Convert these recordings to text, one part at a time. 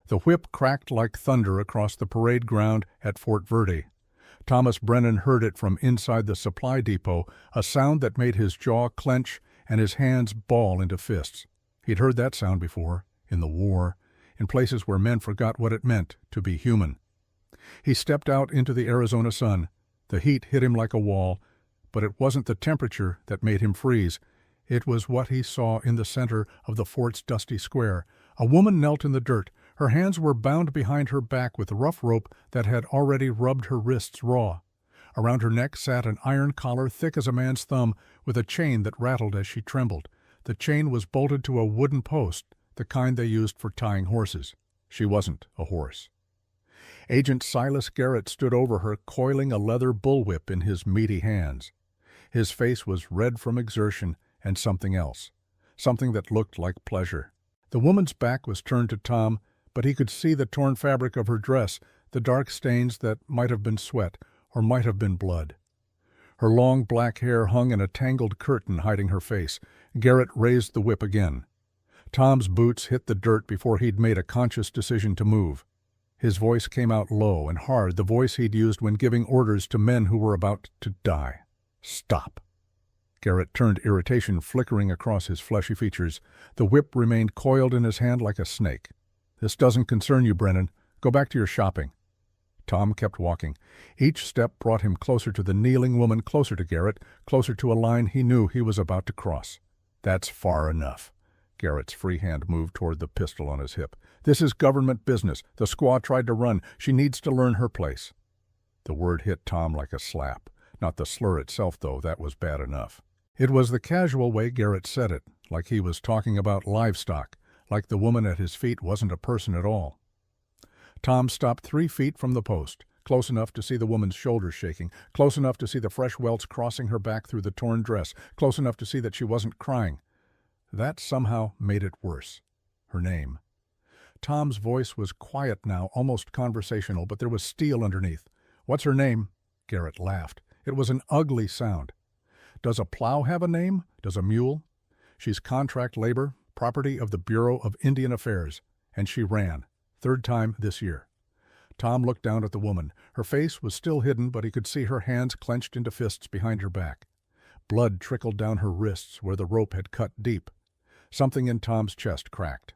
The whip cracked like thunder across the parade ground at Fort Verde. Thomas Brennan heard it from inside the supply depot, a sound that made his jaw clench and his hands ball into fists. He'd heard that sound before, in the war, in places where men forgot what it meant to be human. He stepped out into the Arizona sun. The heat hit him like a wall, but it wasn't the temperature that made him freeze. It was what he saw in the center of the fort's dusty square. A woman knelt in the dirt. Her hands were bound behind her back with rough rope that had already rubbed her wrists raw. Around her neck sat an iron collar thick as a man's thumb, with a chain that rattled as she trembled. The chain was bolted to a wooden post, the kind they used for tying horses. She wasn't a horse. Agent Silas Garrett stood over her, coiling a leather bullwhip in his meaty hands. His face was red from exertion and something else, something that looked like pleasure. The woman's back was turned to Tom, but he could see the torn fabric of her dress, the dark stains that might have been sweat or might have been blood. Her long black hair hung in a tangled curtain hiding her face. Garrett raised the whip again. Tom's boots hit the dirt before he'd made a conscious decision to move. His voice came out low and hard, the voice he'd used when giving orders to men who were about to die. "Stop." Garrett turned, irritation flickering across his fleshy features. The whip remained coiled in his hand like a snake. "This doesn't concern you, Brennan. Go back to your shopping." Tom kept walking. Each step brought him closer to the kneeling woman, closer to Garrett, closer to a line he knew he was about to cross. "That's far enough." Garrett's free hand moved toward the pistol on his hip. "This is government business. The squaw tried to run. She needs to learn her place." The word hit Tom like a slap. Not the slur itself, though. That was bad enough. It was the casual way Garrett said it, like he was talking about livestock, like the woman at his feet wasn't a person at all. Tom stopped 3 feet from the post, close enough to see the woman's shoulders shaking, close enough to see the fresh welts crossing her back through the torn dress, close enough to see that she wasn't crying. That somehow made it worse. Her name. Tom's voice was quiet now, almost conversational, but there was steel underneath. "What's her name?" Garrett laughed. It was an ugly sound. "Does a plow have a name? Does a mule? She's contract labor, property of the Bureau of Indian Affairs, and she ran. 3rd time this year." Tom looked down at the woman. Her face was still hidden, but he could see her hands clenched into fists behind her back. Blood trickled down her wrists where the rope had cut deep. Something in Tom's chest cracked.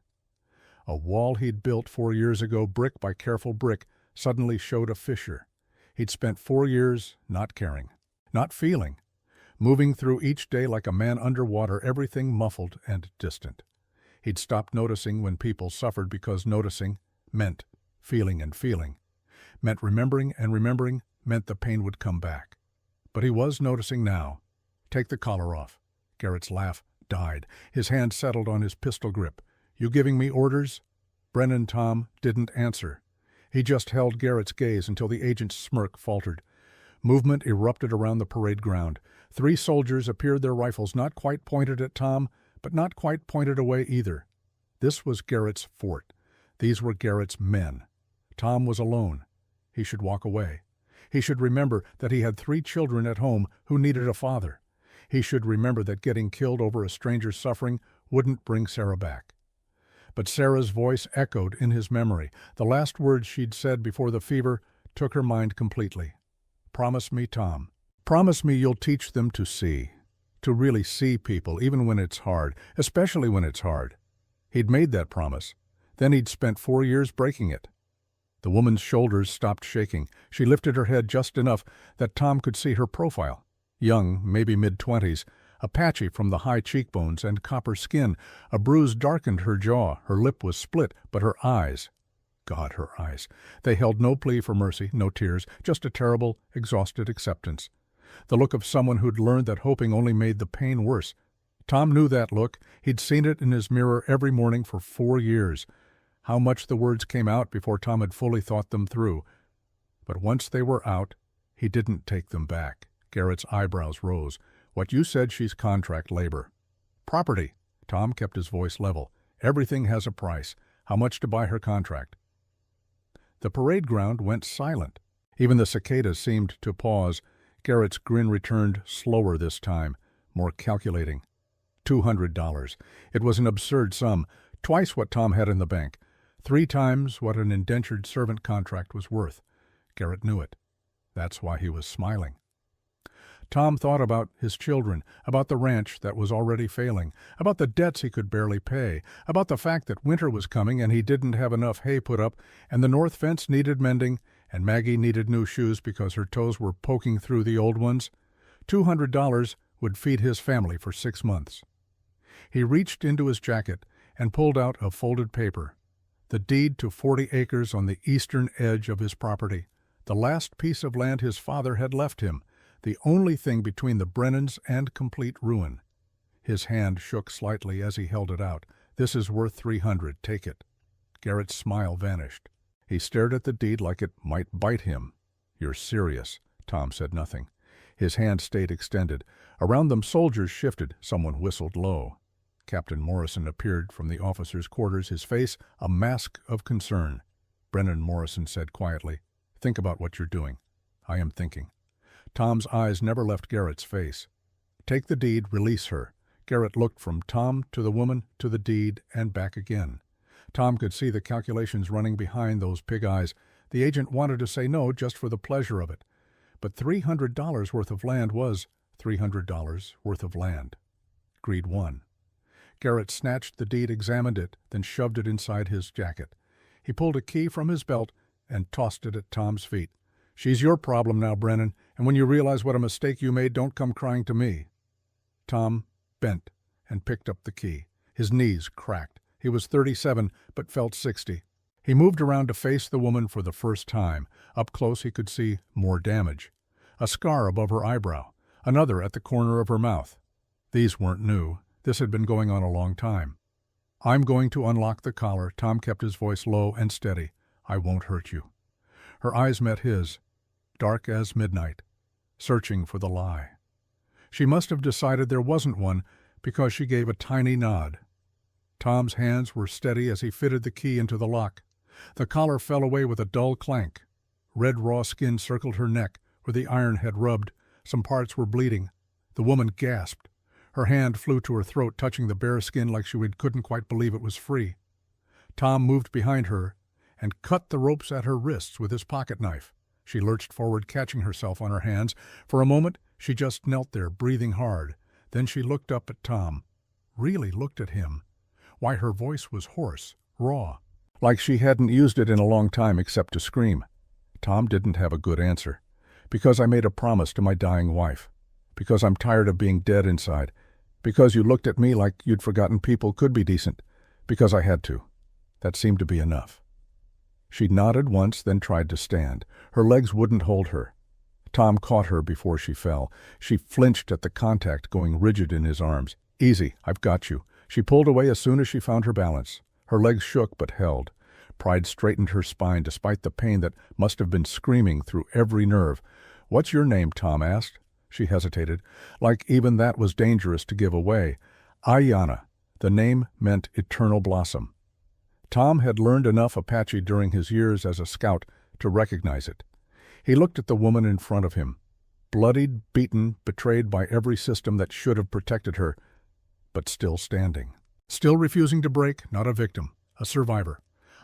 A wall he'd built 4 years ago, brick by careful brick, suddenly showed a fissure. He'd spent 4 years not caring, not feeling, moving through each day like a man underwater, everything muffled and distant. He'd stopped noticing when people suffered because noticing meant feeling, and feeling meant remembering, and remembering meant the pain would come back. But he was noticing now. "Take the collar off." Garrett's laugh died. His hand settled on his pistol grip. "You giving me orders?" Brennan Tom didn't answer. He just held Garrett's gaze until the agent's smirk faltered. Movement erupted around the parade ground. 3 soldiers appeared, their rifles not quite pointed at Tom, but not quite pointed away either. This was Garrett's fort. These were Garrett's men. Tom was alone. He should walk away. He should remember that he had 3 children at home who needed a father. He should remember that getting killed over a stranger's suffering wouldn't bring Sarah back. But Sarah's voice echoed in his memory. The last words she'd said before the fever took her mind completely. "Promise me, Tom. Promise me you'll teach them to see. To really see people, even when it's hard, especially when it's hard." He'd made that promise. Then he'd spent 4 years breaking it. The woman's shoulders stopped shaking. She lifted her head just enough that Tom could see her profile. Young, maybe mid-20s, Apache from the high cheekbones and copper skin. A bruise darkened her jaw. Her lip was split, but her eyes, God, her eyes. They held no plea for mercy, no tears, just a terrible, exhausted acceptance. The look of someone who'd learned that hoping only made the pain worse. Tom knew that look. He'd seen it in his mirror every morning for 4 years. How much the words came out before Tom had fully thought them through. But once they were out, he didn't take them back. Garrett's eyebrows rose. "What you said, she's contract labor." "Property." Tom kept his voice level. "Everything has a price. How much to buy her contract?" The parade ground went silent. Even the cicadas seemed to pause. Garrett's grin returned, slower this time, more calculating. $200. It was an absurd sum, twice what Tom had in the bank. 3 times what an indentured servant contract was worth. Garrett knew it. That's why he was smiling. Tom thought about his children, about the ranch that was already failing, about the debts he could barely pay, about the fact that winter was coming and he didn't have enough hay put up, and the north fence needed mending, and Maggie needed new shoes because her toes were poking through the old ones. $200 would feed his family for 6 months. He reached into his jacket and pulled out a folded paper. The deed to 40 acres on the eastern edge of his property, the last piece of land his father had left him, the only thing between the Brennans and complete ruin. His hand shook slightly as he held it out. "This is worth $300. Take it." Garrett's smile vanished. He stared at the deed like it might bite him. "You're serious." Tom said nothing. His hand stayed extended. Around them soldiers shifted. Someone whistled low. Captain Morrison appeared from the officers' quarters, his face a mask of concern. Brennan Morrison said quietly, "Think about what you're doing." "I am thinking." Tom's eyes never left Garrett's face. "Take the deed, release her." Garrett looked from Tom to the woman to the deed and back again. Tom could see the calculations running behind those pig eyes. The agent wanted to say no just for the pleasure of it. But $300 worth of land was $300 worth of land. Greed won. Garrett snatched the deed, examined it, then shoved it inside his jacket. He pulled a key from his belt and tossed it at Tom's feet. "She's your problem now, Brennan, and when you realize what a mistake you made, don't come crying to me." Tom bent and picked up the key. His knees cracked. He was 37, but felt 60. He moved around to face the woman for the first time. Up close he could see more damage. A scar above her eyebrow, another at the corner of her mouth. These weren't new. This had been going on a long time. "I'm going to unlock the collar." Tom kept his voice low and steady. "I won't hurt you." Her eyes met his, dark as midnight, searching for the lie. She must have decided there wasn't one because she gave a tiny nod. Tom's hands were steady as he fitted the key into the lock. The collar fell away with a dull clank. Red raw skin circled her neck where the iron had rubbed. Some parts were bleeding. The woman gasped. Her hand flew to her throat, touching the bare skin like she couldn't quite believe it was free. Tom moved behind her and cut the ropes at her wrists with his pocket knife. She lurched forward, catching herself on her hands. For a moment, she just knelt there, breathing hard. Then she looked up at Tom. Really looked at him. Why, her voice was hoarse, raw, like she hadn't used it in a long time except to scream. Tom didn't have a good answer. "Because I made a promise to my dying wife. Because I'm tired of being dead inside. Because you looked at me like you'd forgotten people could be decent. Because I had to." That seemed to be enough. She nodded once, then tried to stand. Her legs wouldn't hold her. Tom caught her before she fell. She flinched at the contact, going rigid in his arms. "Easy, I've got you." She pulled away as soon as she found her balance. Her legs shook but held. Pride straightened her spine despite the pain that must have been screaming through every nerve. "What's your name?" Tom asked. She hesitated, like even that was dangerous to give away. "Ayanna." The name meant eternal blossom. Tom had learned enough Apache during his years as a scout to recognize it. He looked at the woman in front of him, bloodied, beaten, betrayed by every system that should have protected her, but still standing. Still refusing to break, not a victim, a survivor.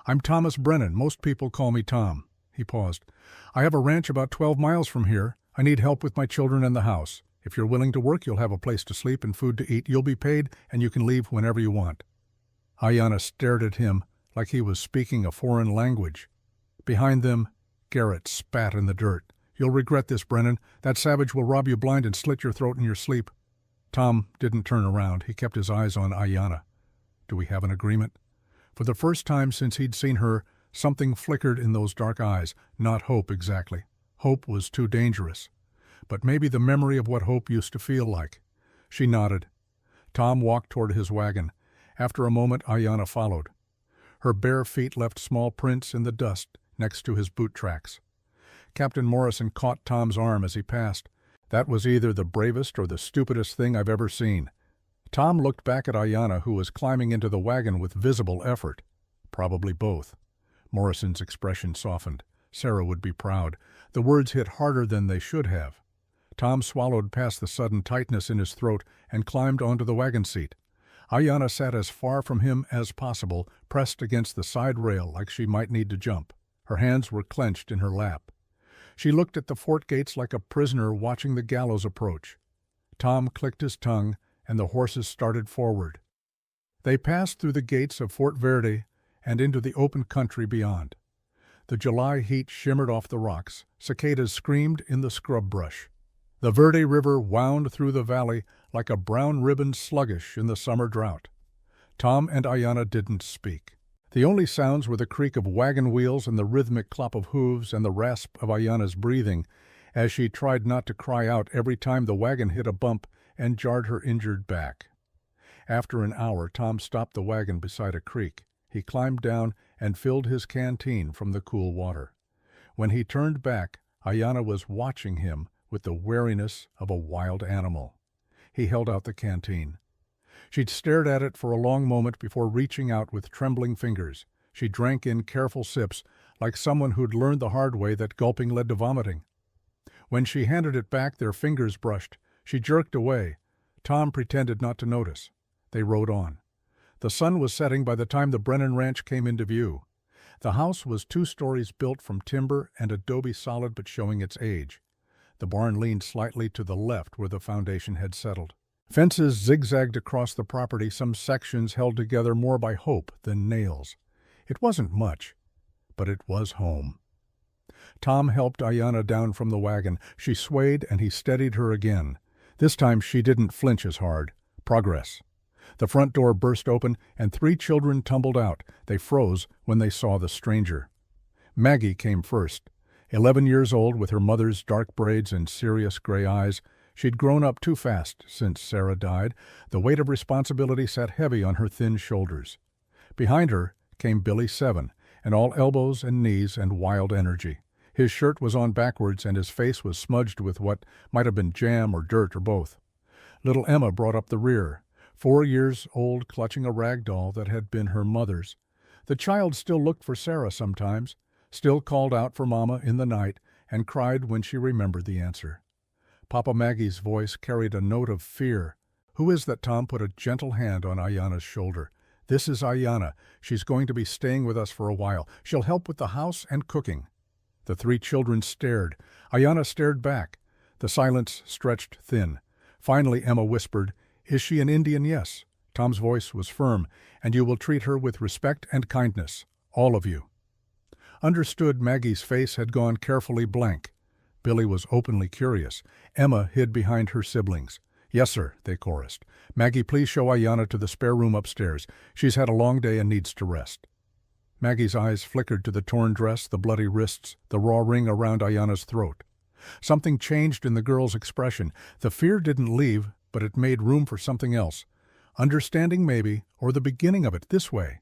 "I'm Thomas Brennan. Most people call me Tom." He paused. "I have a ranch about 12 miles from here. I need help with my children and the house. If you're willing to work, you'll have a place to sleep and food to eat. You'll be paid, and you can leave whenever you want." Ayanna stared at him like he was speaking a foreign language. Behind them, Garrett spat in the dirt. "You'll regret this, Brennan. That savage will rob you blind and slit your throat in your sleep." Tom didn't turn around. He kept his eyes on Ayanna. "Do we have an agreement?" For the first time since he'd seen her, something flickered in those dark eyes. Not hope exactly. Hope was too dangerous. But maybe the memory of what hope used to feel like. She nodded. Tom walked toward his wagon. After a moment, Ayanna followed. Her bare feet left small prints in the dust next to his boot tracks. Captain Morrison caught Tom's arm as he passed. "That was either the bravest or the stupidest thing I've ever seen." Tom looked back at Ayanna, who was climbing into the wagon with visible effort. Probably both. Morrison's expression softened. Sarah would be proud. The words hit harder than they should have. Tom swallowed past the sudden tightness in his throat and climbed onto the wagon seat. Ayanna sat as far from him as possible, pressed against the side rail like she might need to jump. Her hands were clenched in her lap. She looked at the fort gates like a prisoner watching the gallows approach. Tom clicked his tongue, and the horses started forward. They passed through the gates of Fort Verde and into the open country beyond. The July heat shimmered off the rocks. Cicadas screamed in the scrub brush. The Verde River wound through the valley like a brown ribbon sluggish in the summer drought. Tom and Ayanna didn't speak. The only sounds were the creak of wagon wheels and the rhythmic clop of hooves and the rasp of Ayanna's breathing as she tried not to cry out every time the wagon hit a bump and jarred her injured back. After an hour, Tom stopped the wagon beside a creek. He climbed down and filled his canteen from the cool water. When he turned back, Ayanna was watching him with the wariness of a wild animal. He held out the canteen. She'd stared at it for a long moment before reaching out with trembling fingers. She drank in careful sips, like someone who'd learned the hard way that gulping led to vomiting. When she handed it back, their fingers brushed. She jerked away. Tom pretended not to notice. They rode on. The sun was setting by the time the Brennan Ranch came into view. The house was 2 stories built from timber and adobe solid but showing its age. The barn leaned slightly to the left where the foundation had settled. Fences zigzagged across the property, some sections held together more by hope than nails. It wasn't much, but it was home. Tom helped Ayanna down from the wagon. She swayed and he steadied her again. This time she didn't flinch as hard. Progress. The front door burst open and 3 children tumbled out. They froze when they saw the stranger. Maggie came first. 11 years old, with her mother's dark braids and serious gray eyes. She'd grown up too fast since Sarah died. The weight of responsibility sat heavy on her thin shoulders. Behind her came Billy 7, and all elbows and knees and wild energy. His shirt was on backwards and his face was smudged with what might have been jam or dirt or both. Little Emma brought up the rear, 4 years old, clutching a rag doll that had been her mother's. The child still looked for Sarah sometimes, still called out for Mama in the night, and cried when she remembered the answer. Papa Maggie's voice carried a note of fear. "Who is that?" Tom put a gentle hand on Ayanna's shoulder. "This is Ayanna. She's going to be staying with us for a while. She'll help with the house and cooking." The 3 children stared. Ayanna stared back. The silence stretched thin. Finally Emma whispered, "Is she an Indian?" "Yes." Tom's voice was firm. "And you will treat her with respect and kindness. All of you." Understood. Maggie's face had gone carefully blank. Billy was openly curious. Emma hid behind her siblings. "Yes, sir," they chorused. "Maggie, please show Ayanna to the spare room upstairs. She's had a long day and needs to rest." Maggie's eyes flickered to the torn dress, the bloody wrists, the raw ring around Ayanna's throat. Something changed in the girl's expression. The fear didn't leave, but it made room for something else. Understanding maybe, or the beginning of it, this way.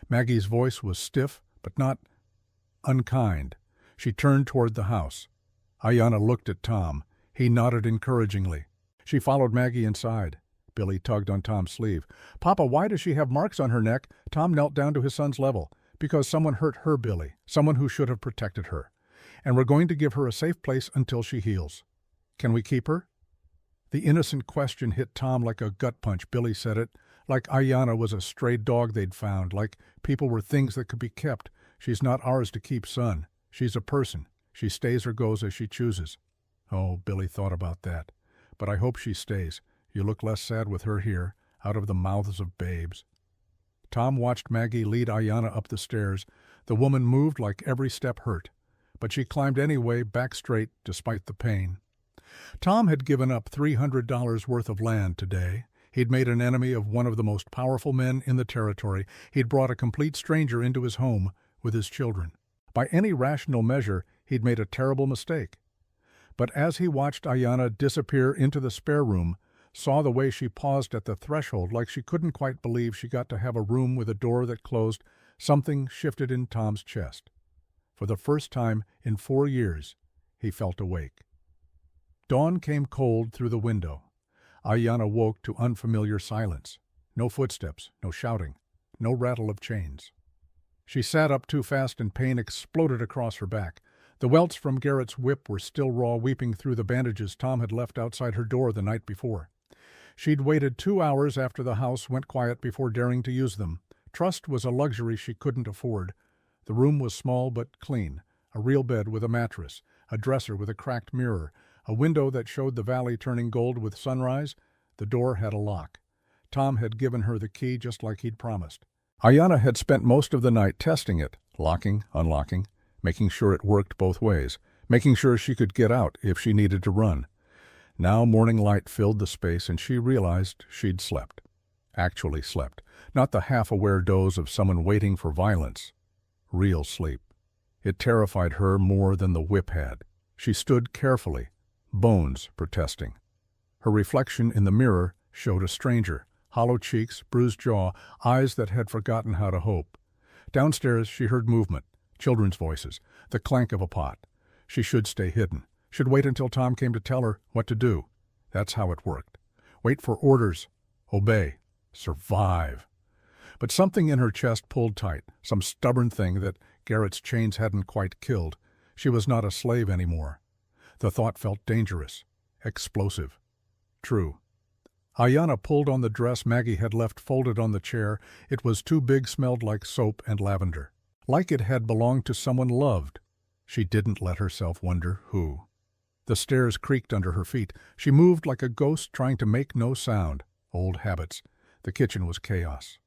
Maggie's voice was stiff, but not unkind. She turned toward the house. Ayanna looked at Tom. He nodded encouragingly. She followed Maggie inside. Billy tugged on Tom's sleeve. "Papa, why does she have marks on her neck?" Tom knelt down to his son's level. "Because someone hurt her, Billy. Someone who should have protected her. And we're going to give her a safe place until she heals." "Can we keep her?" The innocent question hit Tom like a gut punch. Billy said it, like Ayanna was a stray dog they'd found, like people were things that could be kept. "She's not ours to keep, son. She's a person. She stays or goes as she chooses." Oh, Billy thought about that. "But I hope she stays. You look less sad with her here, out of the mouths of babes." Tom watched Maggie lead Ayanna up the stairs. The woman moved like every step hurt, but she climbed anyway, back straight, despite the pain. Tom had given up $300 worth of land today. He'd made an enemy of one of the most powerful men in the territory. He'd brought a complete stranger into his home with his children. By any rational measure, he'd made a terrible mistake. But as he watched Ayanna disappear into the spare room, saw the way she paused at the threshold like she couldn't quite believe she got to have a room with a door that closed, something shifted in Tom's chest. For the first time in 4 years, he felt awake. Dawn came cold through the window. Ayanna woke to unfamiliar silence. No footsteps, no shouting, no rattle of chains. She sat up too fast and pain exploded across her back. The welts from Garrett's whip were still raw, weeping through the bandages Tom had left outside her door the night before. She'd waited 2 hours after the house went quiet before daring to use them. Trust was a luxury she couldn't afford. The room was small but clean. A real bed with a mattress, a dresser with a cracked mirror, a window that showed the valley turning gold with sunrise. The door had a lock. Tom had given her the key just like he'd promised. Ayanna had spent most of the night testing it, locking, unlocking, making sure it worked both ways, making sure she could get out if she needed to run. Now morning light filled the space and she realized she'd slept. Actually slept, not the half-aware doze of someone waiting for violence. Real sleep. It terrified her more than the whip had. She stood carefully, bones protesting. Her reflection in the mirror showed a stranger, hollow cheeks, bruised jaw, eyes that had forgotten how to hope. Downstairs she heard movement, children's voices, the clank of a pot. She should stay hidden, should wait until Tom came to tell her what to do. That's how it worked. Wait for orders, obey, survive. But something in her chest pulled tight, some stubborn thing that Garrett's chains hadn't quite killed. She was not a slave anymore. The thought felt dangerous, explosive. True. Ayanna pulled on the dress Maggie had left folded on the chair. It was too big, smelled like soap and lavender. Like it had belonged to someone loved. She didn't let herself wonder who. The stairs creaked under her feet. She moved like a ghost trying to make no sound. Old habits. The kitchen was chaos.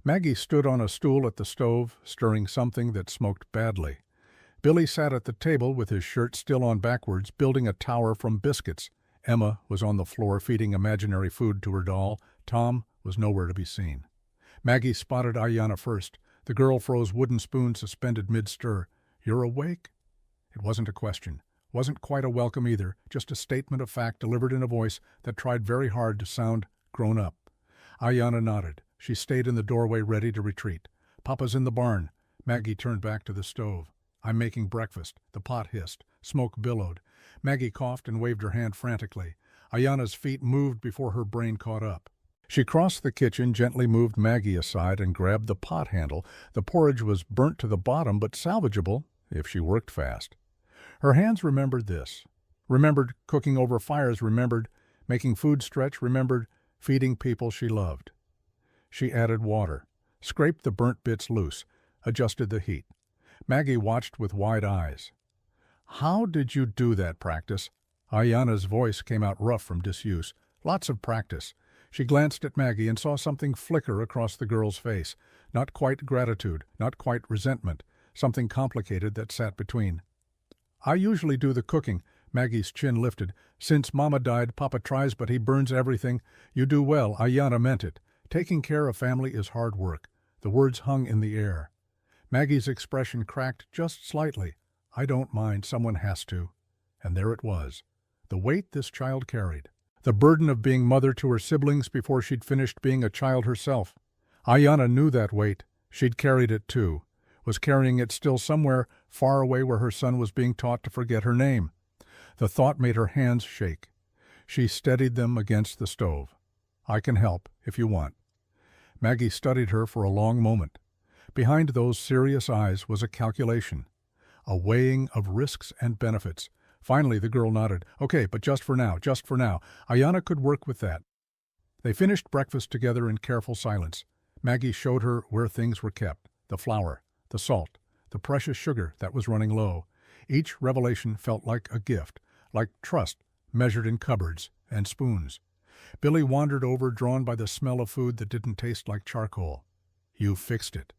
Maggie stood on a stool at the stove, stirring something that smoked badly. Billy sat at the table with his shirt still on backwards, building a tower from biscuits. Emma was on the floor feeding imaginary food to her doll. Tom was nowhere to be seen. Maggie spotted Ayanna first. The girl froze wooden spoon suspended mid-stir. "You're awake?" It wasn't a question. Wasn't quite a welcome either, just a statement of fact delivered in a voice that tried very hard to sound grown up. Ayanna nodded. She stayed in the doorway ready to retreat. "Papa's in the barn." Maggie turned back to the stove. "I'm making breakfast." The pot hissed. Smoke billowed. Maggie coughed and waved her hand frantically. Ayanna's feet moved before her brain caught up. She crossed the kitchen, gently moved Maggie aside, and grabbed the pot handle. The porridge was burnt to the bottom, but salvageable if she worked fast. Her hands remembered this. Remembered cooking over fires, remembered making food stretch, remembered feeding people she loved. She added water, scraped the burnt bits loose, adjusted the heat. Maggie watched with wide eyes. "How did you do that, Practice?" Ayanna's voice came out rough from disuse. "Lots of practice." She glanced at Maggie and saw something flicker across the girl's face. Not quite gratitude, not quite resentment, something complicated that sat between. "I usually do the cooking." Maggie's chin lifted. "Since Mama died, Papa tries, but he burns everything." "You do well." Ayanna meant it. Taking care of family is hard work. The words hung in the air. Maggie's expression cracked just slightly. "I don't mind, someone has to." And there it was. The weight this child carried. The burden of being mother to her siblings before she'd finished being a child herself. Ayanna knew that weight. She'd carried it too. Was carrying it still somewhere far away where her son was being taught to forget her name. The thought made her hands shake. She steadied them against the stove. "I can help, if you want." Maggie studied her for a long moment. Behind those serious eyes was a calculation, a weighing of risks and benefits. Finally, the girl nodded. "Okay, but just for now, just for now." Ayanna could work with that. They finished breakfast together in careful silence. Maggie showed her where things were kept, the flour, the salt, the precious sugar that was running low. Each revelation felt like a gift, like trust measured in cupboards and spoons. Billy wandered over, drawn by the smell of food that didn't taste like charcoal. "You fixed it."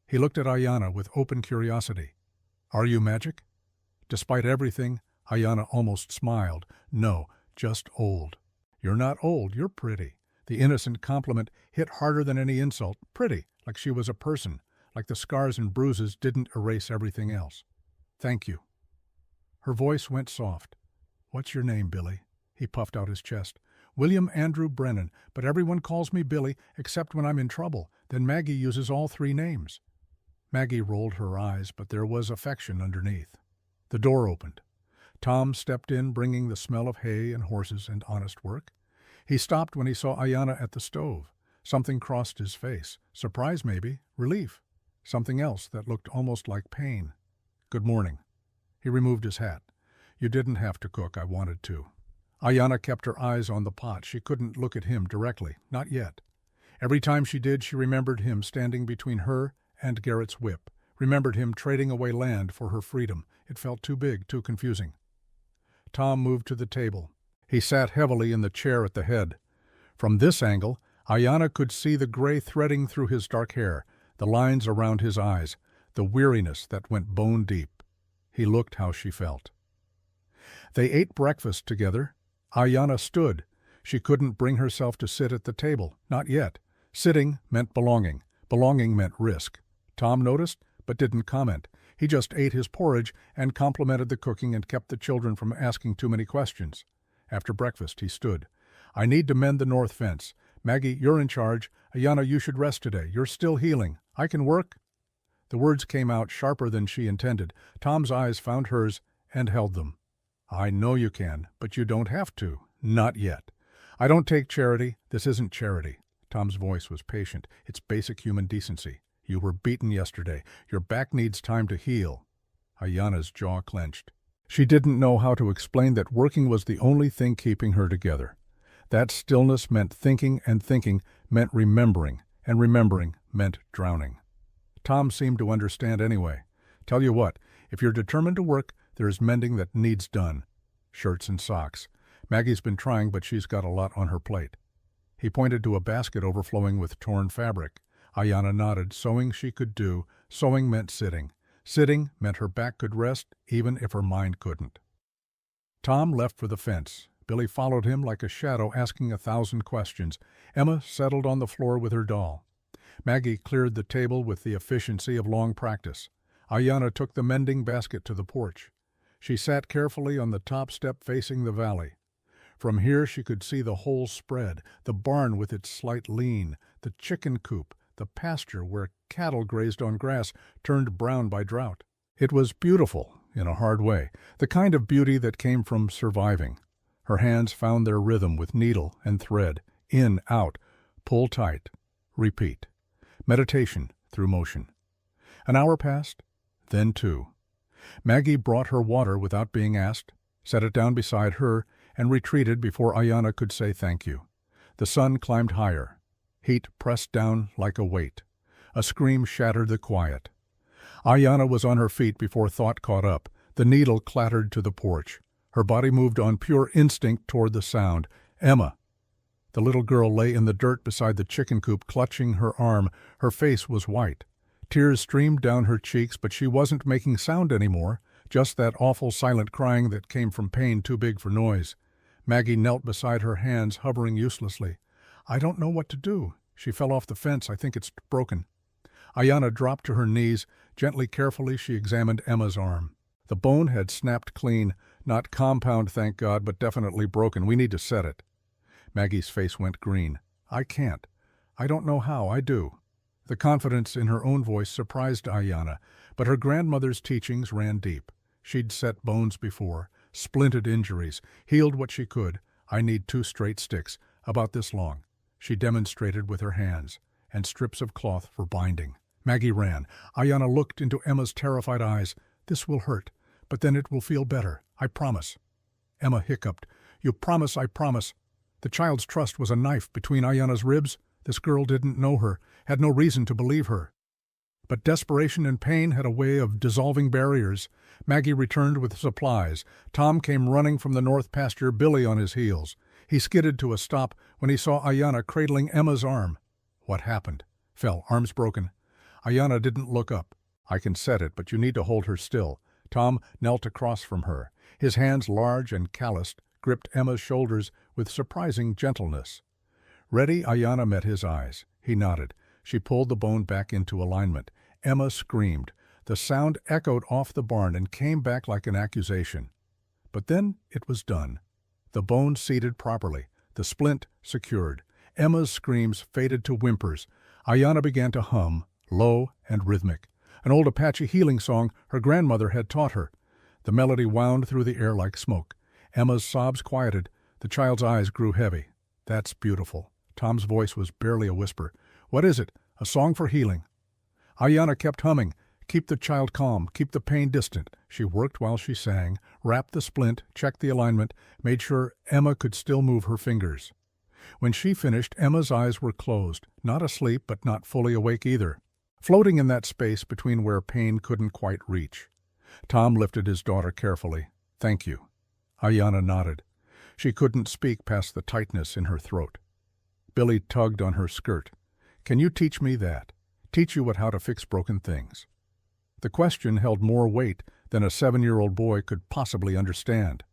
He looked at Ayanna with open curiosity. "Are you magic?" Despite everything, Ayanna almost smiled. "No, just old." "You're not old, you're pretty." The innocent compliment hit harder than any insult. Pretty, like she was a person, like the scars and bruises didn't erase everything else. "Thank you." Her voice went soft. "What's your name, Billy?" He puffed out his chest. "William Andrew Brennan, but everyone calls me Billy except when I'm in trouble. Then Maggie uses all three names." Maggie rolled her eyes, but there was affection underneath. The door opened. Tom stepped in, bringing the smell of hay and horses and honest work. He stopped when he saw Ayanna at the stove. Something crossed his face. Surprise, maybe. Relief. Something else that looked almost like pain. "Good morning." He removed his hat. "You didn't have to cook. I wanted to." Ayanna kept her eyes on the pot. She couldn't look at him directly, not yet. Every time she did, she remembered him standing between her and Garrett's whip, remembered him trading away land for her freedom. It felt too big, too confusing. Tom moved to the table. He sat heavily in the chair at the head. From this angle, Ayanna could see the gray threading through his dark hair, the lines around his eyes, the weariness that went bone deep. He looked how she felt. They ate breakfast together. Ayanna stood. She couldn't bring herself to sit at the table, not yet. Sitting meant belonging. Belonging meant risk. Tom noticed, but didn't comment. He just ate his porridge and complimented the cooking and kept the children from asking too many questions. After breakfast, he stood. "I need to mend the north fence. Maggie, you're in charge. Ayanna, you should rest today. You're still healing. I can work." The words came out sharper than she intended. Tom's eyes found hers and held them. "I know you can, but you don't have to. Not yet. I don't take charity. This isn't charity." Tom's voice was patient. "It's basic human decency. You were beaten yesterday. Your back needs time to heal." Ayanna's jaw clenched. She didn't know how to explain that working was the only thing keeping her together. That stillness meant thinking, and thinking meant remembering, and remembering meant drowning. Tom seemed to understand anyway. "Tell you what, if you're determined to work, there's mending that needs done. Shirts and socks. Maggie's been trying, but she's got a lot on her plate." He pointed to a basket overflowing with torn fabric. Ayanna nodded. Sewing she could do. Sewing meant sitting. Sitting meant her back could rest, even if her mind couldn't. Tom left for the fence. Billy followed him like a shadow, asking 1,000 questions. Emma settled on the floor with her doll. Maggie cleared the table with the efficiency of long practice. Ayanna took the mending basket to the porch. She sat carefully on the top step facing the valley. From here she could see the whole spread, the barn with its slight lean, the chicken coop, the pasture where cattle grazed on grass turned brown by drought. It was beautiful, in a hard way, the kind of beauty that came from surviving. Her hands found their rhythm with needle and thread, in, out, pull tight, repeat. Meditation through motion. An hour passed, then 2. Maggie brought her water without being asked, set it down beside her, and retreated before Ayanna could say thank you. The sun climbed higher. Heat pressed down like a weight. A scream shattered the quiet. Ayanna was on her feet before thought caught up. The needle clattered to the porch. Her body moved on pure instinct toward the sound. Emma. The little girl lay in the dirt beside the chicken coop, clutching her arm. Her face was white. Tears streamed down her cheeks, but she wasn't making sound anymore, just that awful silent crying that came from pain too big for noise. Maggie knelt beside her, hands hovering uselessly. "I don't know what to do. She fell off the fence. I think it's broken." Ayanna dropped to her knees. Gently, carefully, she examined Emma's arm. The bone had snapped clean, not compound, thank God, but definitely broken. "We need to set it." Maggie's face went green. "I can't. I don't know how. I do." The confidence in her own voice surprised Ayanna, but her grandmother's teachings ran deep. She'd set bones before, splinted injuries, healed what she could. "I need 2 straight sticks, about this long," she demonstrated with her hands, "and strips of cloth for binding." Maggie ran. Ayanna looked into Emma's terrified eyes. "This will hurt, but then it will feel better. I promise." Emma hiccuped. "You promise, I promise." The child's trust was a knife between Ayanna's ribs. This girl didn't know her, had no reason to believe her. But desperation and pain had a way of dissolving barriers. Maggie returned with supplies. Tom came running from the north pasture, Billy on his heels. He skidded to a stop when he saw Ayanna cradling Emma's arm. What happened? Fell, arms broken. Ayanna didn't look up. "I can set it, but you need to hold her still." Tom knelt across from her. His hands, large and calloused, gripped Emma's shoulders with surprising gentleness. Ready, Ayanna met his eyes. He nodded. She pulled the bone back into alignment. Emma screamed. The sound echoed off the barn and came back like an accusation. But then it was done. The bone seated properly, the splint secured. Emma's screams faded to whimpers. Ayanna began to hum, low and rhythmic, an old Apache healing song her grandmother had taught her. The melody wound through the air like smoke. Emma's sobs quieted. The child's eyes grew heavy. "That's beautiful." Tom's voice was barely a whisper. "What is it? A song for healing?" Ayanna kept humming, Keep the child calm, keep the pain distant. She worked while she sang, wrapped the splint, checked the alignment, made sure Emma could still move her fingers. When she finished, Emma's eyes were closed, not asleep but not fully awake either, floating in that space between where pain couldn't quite reach. Tom lifted his daughter carefully. "Thank you." Ayanna nodded. She couldn't speak past the tightness in her throat. Billy tugged on her skirt. "Can you teach me that? Teach you how to fix broken things?" The question held more weight than a 7-year-old boy could possibly understand.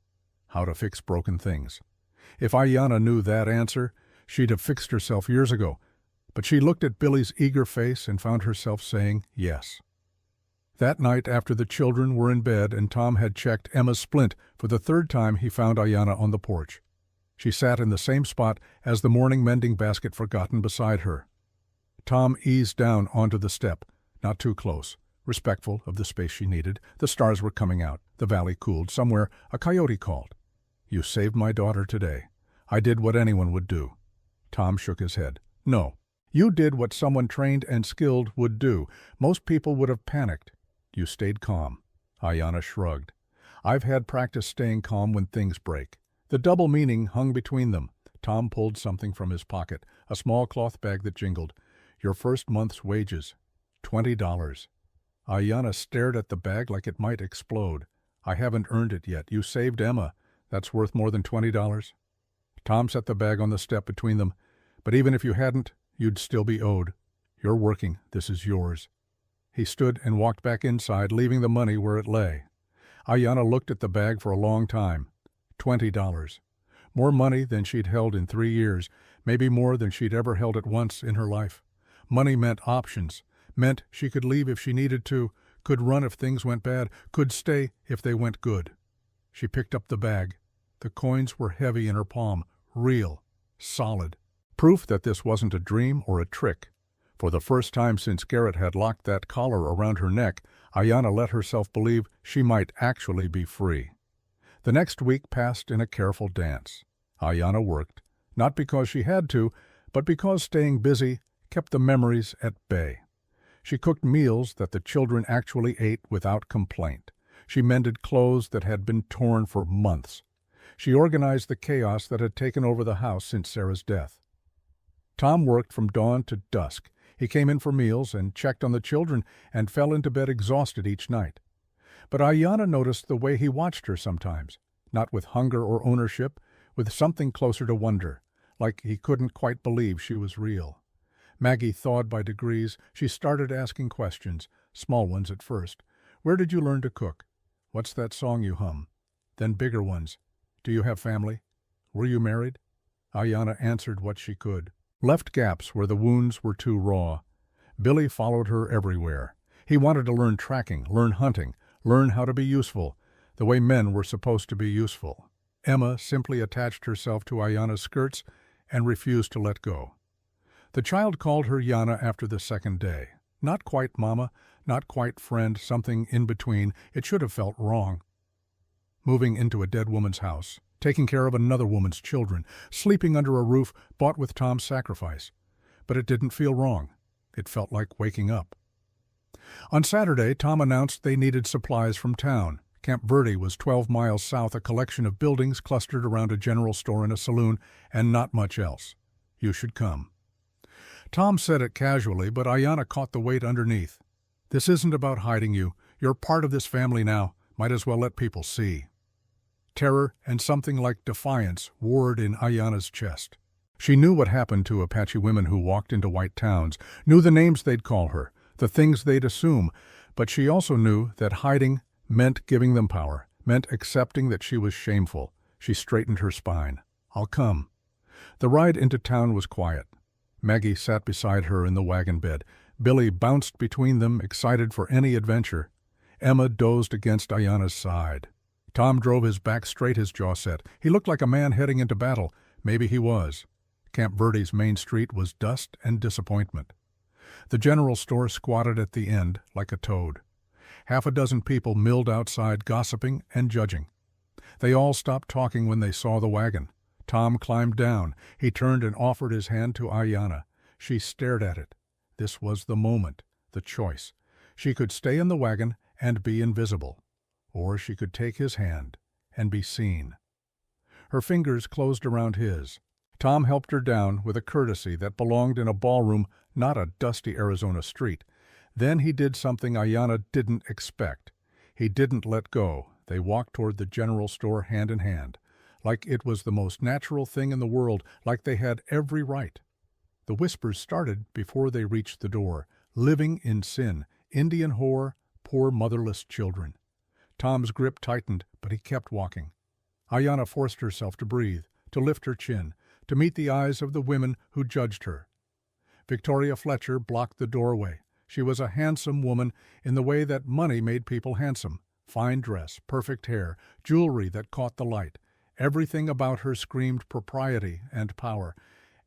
How to fix broken things. If Ayanna knew that answer, she'd have fixed herself years ago, but she looked at Billy's eager face and found herself saying yes. That night, after the children were in bed and Tom had checked Emma's splint for the 3rd time, he found Ayanna on the porch. She sat in the same spot as the morning mending basket forgotten beside her. Tom eased down onto the step, not too close, respectful of the space she needed. The stars were coming out. The valley cooled. Somewhere, a coyote called. "You saved my daughter today. I did what anyone would do." Tom shook his head. "No. You did what someone trained and skilled would do. Most people would have panicked. You stayed calm." Ayanna shrugged. "I've had practice staying calm when things break." The double meaning hung between them. Tom pulled something from his pocket, a small cloth bag that jingled. "Your first month's wages. $20. Ayanna stared at the bag like it might explode. "I haven't earned it yet. You saved Emma. That's worth more than $20. Tom set the bag on the step between them. "But even if you hadn't, you'd still be owed. You're working. This is yours." He stood and walked back inside, leaving the money where it lay. Ayanna looked at the bag for a long time. $20. More money than she'd held in 3 years, maybe more than she'd ever held at once in her life. Money meant options, meant she could leave if she needed to, could run if things went bad, could stay if they went good. She picked up the bag. The coins were heavy in her palm, real, solid. Proof that this wasn't a dream or a trick. For the first time since Garrett had locked that collar around her neck, Ayanna let herself believe she might actually be free. The next week passed in a careful dance. Ayanna worked, not because she had to, but because staying busy kept the memories at bay. She cooked meals that the children actually ate without complaint. She mended clothes that had been torn for months. She organized the chaos that had taken over the house since Sarah's death. Tom worked from dawn to dusk. He came in for meals and checked on the children and fell into bed exhausted each night. But Ayanna noticed the way he watched her sometimes, not with hunger or ownership, with something closer to wonder, like he couldn't quite believe she was real. Maggie thawed by degrees. She started asking questions, small ones at first. "Where did you learn to cook? What's that song you hum?" Then bigger ones. "Do you have family? Were you married?" Ayanna answered what she could. Left gaps where the wounds were too raw. Billy followed her everywhere. He wanted to learn tracking, learn hunting, learn how to be useful, the way men were supposed to be useful. Emma simply attached herself to Ayanna's skirts and refused to let go. The child called her Yana after the 2nd day. Not quite mama, not quite friend, something in between. It should have felt wrong. Moving into a dead woman's house, taking care of another woman's children, sleeping under a roof bought with Tom's sacrifice. But it didn't feel wrong. It felt like waking up. On Saturday, Tom announced they needed supplies from town. Camp Verde was 12 miles south, a collection of buildings clustered around a general store and a saloon, and not much else. "You should come." Tom said it casually, but Ayanna caught the weight underneath. "This isn't about hiding you. You're part of this family now. Might as well let people see." Terror and something like defiance warred in Ayanna's chest. She knew what happened to Apache women who walked into white towns, knew the names they'd call her, the things they'd assume, but she also knew that hiding meant giving them power, meant accepting that she was shameful. She straightened her spine. "I'll come." The ride into town was quiet. Maggie sat beside her in the wagon bed. Billy bounced between them, excited for any adventure. Emma dozed against Ayanna's side. Tom drove his back straight, his jaw set. He looked like a man heading into battle. Maybe he was. Camp Verde's main street was dust and disappointment. The general store squatted at the end like a toad. Half a dozen people milled outside, gossiping and judging. They all stopped talking when they saw the wagon. Tom climbed down. He turned and offered his hand to Ayanna. She stared at it. This was the moment, the choice. She could stay in the wagon and be invisible, or she could take his hand and be seen. Her fingers closed around his. Tom helped her down with a courtesy that belonged in a ballroom, not a dusty Arizona street. Then he did something Ayanna didn't expect. He didn't let go. They walked toward the general store hand in hand, like it was the most natural thing in the world, like they had every right. The whispers started before they reached the door. Living in sin, Indian whore, poor motherless children. Tom's grip tightened, but he kept walking. Ayanna forced herself to breathe, to lift her chin, to meet the eyes of the women who judged her. Victoria Fletcher blocked the doorway. She was a handsome woman in the way that money made people handsome. Fine dress, perfect hair, jewelry that caught the light. Everything about her screamed propriety and power.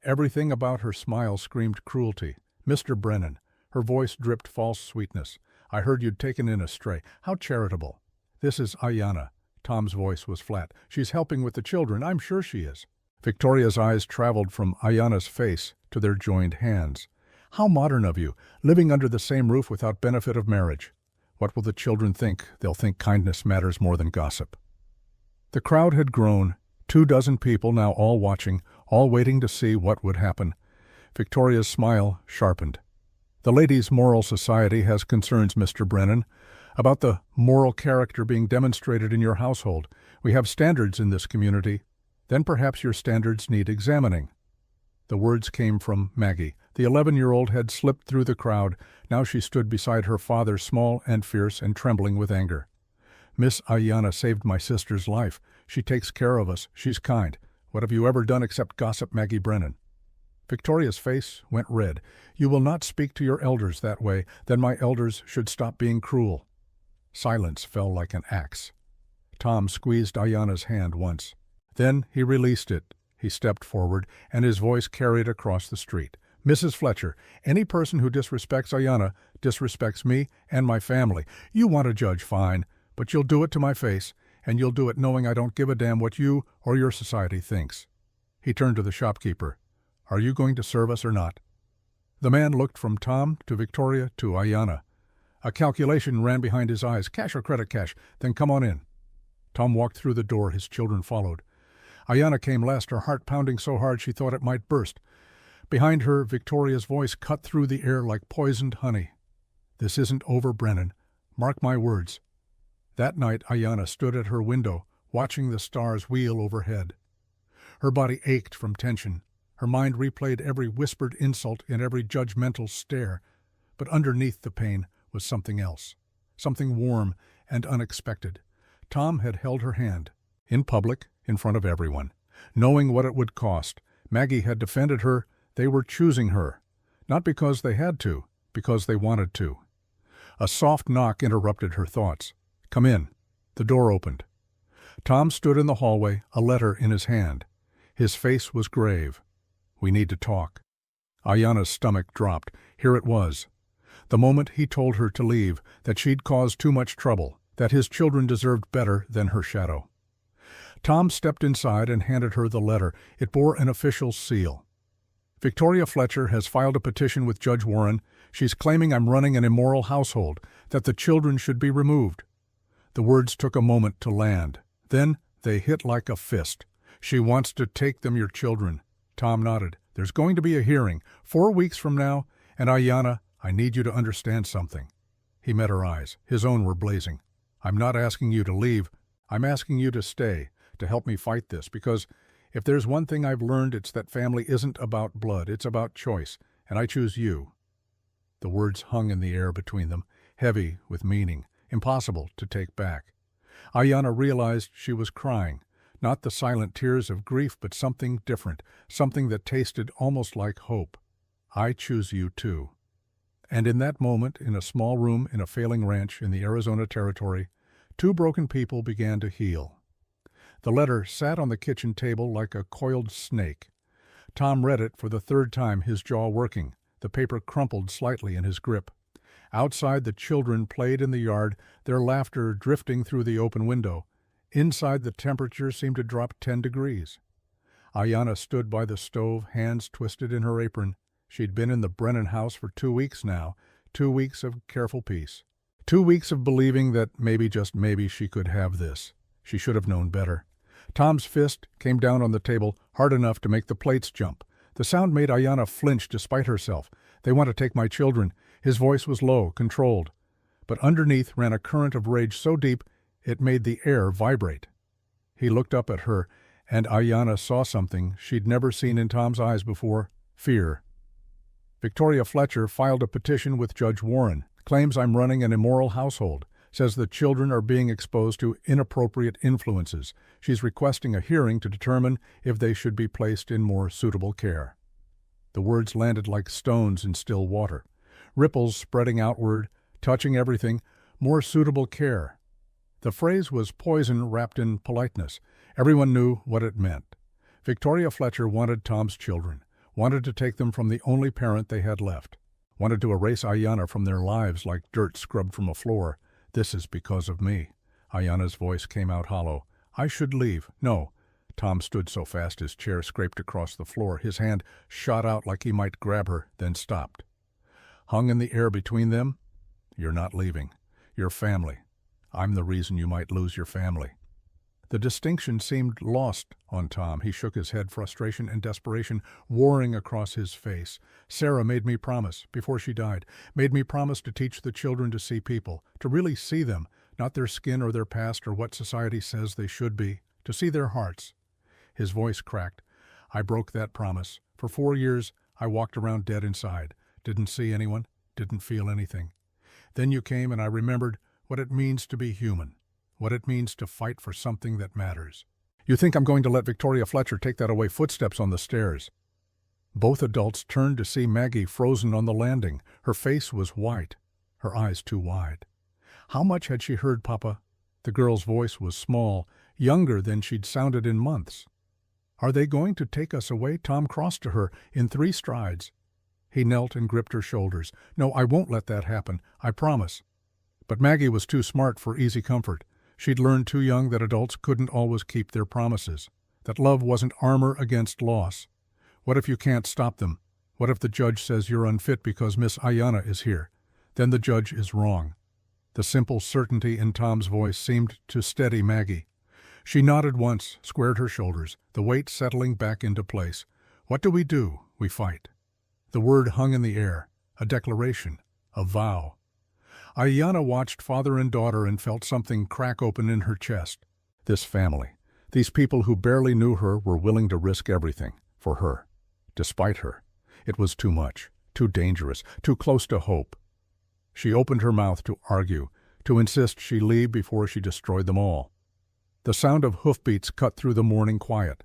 Everything about her smile screamed cruelty. Mr. Brennan. Her voice dripped false sweetness. I heard you'd taken in a stray. How charitable. This is Ayanna. Tom's voice was flat. She's helping with the children. I'm sure she is. Victoria's eyes traveled from Ayanna's face to their joined hands. How modern of you, living under the same roof without benefit of marriage. What will the children think? They'll think kindness matters more than gossip. The crowd had grown, 24 people now, all watching, all waiting to see what would happen. Victoria's smile sharpened. The Ladies' Moral Society has concerns, Mr. Brennan, about the moral character being demonstrated in your household. We have standards in this community. Then perhaps your standards need examining. The words came from Maggie. The 11-year-old had slipped through the crowd. Now she stood beside her father, small and fierce and trembling with anger. Miss Ayanna saved my sister's life. She takes care of us. She's kind. What have you ever done except gossip, Maggie Brennan? Victoria's face went red. You will not speak to your elders that way. Then my elders should stop being cruel. Silence fell like an axe. Tom squeezed Ayanna's hand once. Then he released it. He stepped forward, and his voice carried across the street. Mrs. Fletcher, any person who disrespects Ayanna disrespects me and my family. You want to judge, fine, but you'll do it to my face, and you'll do it knowing I don't give a damn what you or your society thinks. He turned to the shopkeeper. Are you going to serve us or not? The man looked from Tom to Victoria to Ayanna. A calculation ran behind his eyes. Cash or credit? Cash. Then come on in. Tom walked through the door. His children followed. Ayanna came last, her heart pounding so hard she thought it might burst. Behind her, Victoria's voice cut through the air like poisoned honey. This isn't over, Brennan. Mark my words. That night, Ayanna stood at her window, watching the stars wheel overhead. Her body ached from tension. Her mind replayed every whispered insult and every judgmental stare. But underneath the pain was something else, something warm and unexpected. Tom had held her hand, in public, in front of everyone, knowing what it would cost. Maggie had defended her. They were choosing her, not because they had to, because they wanted to. A soft knock interrupted her thoughts. Come in. The door opened. Tom stood in the hallway, a letter in his hand. His face was grave. We need to talk. Ayanna's stomach dropped. Here it was. The moment he told her to leave, that she'd caused too much trouble, that his children deserved better than her shadow. Tom stepped inside and handed her the letter. It bore an official seal. Victoria Fletcher has filed a petition with Judge Warren. She's claiming I'm running an immoral household, that the children should be removed. The words took a moment to land. Then they hit like a fist. She wants to take them, your children. Tom nodded. There's going to be a hearing, 4 weeks from now, and Ayanna, I need you to understand something. He met her eyes. His own were blazing. I'm not asking you to leave. I'm asking you to stay, to help me fight this, because if there's one thing I've learned, it's that family isn't about blood, it's about choice, and I choose you. The words hung in the air between them, heavy with meaning, impossible to take back. Ayanna realized she was crying, not the silent tears of grief, but something different, something that tasted almost like hope. I choose you too. And in that moment, in a small room in a failing ranch in the Arizona Territory, 2 broken people began to heal. The letter sat on the kitchen table like a coiled snake. Tom read it for the 3rd time, his jaw working. The paper crumpled slightly in his grip. Outside, the children played in the yard, their laughter drifting through the open window. Inside, the temperature seemed to drop 10 degrees. Ayanna stood by the stove, hands twisted in her apron. She'd been in the Brennan house for 2 weeks now. 2 weeks of careful peace. 2 weeks of believing that maybe, just maybe, she could have this. She should have known better. Tom's fist came down on the table hard enough to make the plates jump. The sound made Ayanna flinch despite herself. "They want to take my children." His voice was low, controlled. But underneath ran a current of rage so deep it made the air vibrate. He looked up at her, and Ayanna saw something she'd never seen in Tom's eyes before: fear. Victoria Fletcher filed a petition with Judge Warren. Claims I'm running an immoral household. Says the children are being exposed to inappropriate influences. She's requesting a hearing to determine if they should be placed in more suitable care. The words landed like stones in still water. Ripples spreading outward, touching everything. More suitable care. The phrase was poison wrapped in politeness. Everyone knew what it meant. Victoria Fletcher wanted Tom's children, wanted to take them from the only parent they had left, wanted to erase Ayanna from their lives like dirt scrubbed from a floor. "This is because of me." Ayanna's voice came out hollow. "I should leave." "No." Tom stood so fast his chair scraped across the floor. His hand shot out like he might grab her, then stopped. Hung in the air between them, "You're not leaving. Your family. I'm the reason you might lose your family." The distinction seemed lost on Tom. He shook his head, frustration and desperation warring across his face. "Sarah made me promise, before she died, made me promise to teach the children to see people, to really see them, not their skin or their past or what society says they should be, to see their hearts." His voice cracked. "I broke that promise. For 4 years, I walked around dead inside. Didn't see anyone, didn't feel anything. Then you came and I remembered what it means to be human. What it means to fight for something that matters." "You think I'm going to let Victoria Fletcher take that away?" Footsteps on the stairs. Both adults turned to see Maggie frozen on the landing. Her face was white, her eyes too wide. How much had she heard, Papa? The girl's voice was small, younger than she'd sounded in months. "Are they going to take us away?" Tom crossed to her in 3 strides. He knelt and gripped her shoulders. "No, I won't let that happen. I promise." But Maggie was too smart for easy comfort. She'd learned too young that adults couldn't always keep their promises, that love wasn't armor against loss. What if you can't stop them? What if the judge says you're unfit because Miss Ayanna is here? Then the judge is wrong. The simple certainty in Tom's voice seemed to steady Maggie. She nodded once, squared her shoulders, the weight settling back into place. "What do? We fight." The word hung in the air, a declaration, a vow. Ayanna watched father and daughter and felt something crack open in her chest. This family, these people who barely knew her, were willing to risk everything for her, despite her. It was too much, too dangerous, too close to hope. She opened her mouth to argue, to insist she leave before she destroyed them all. The sound of hoofbeats cut through the morning quiet.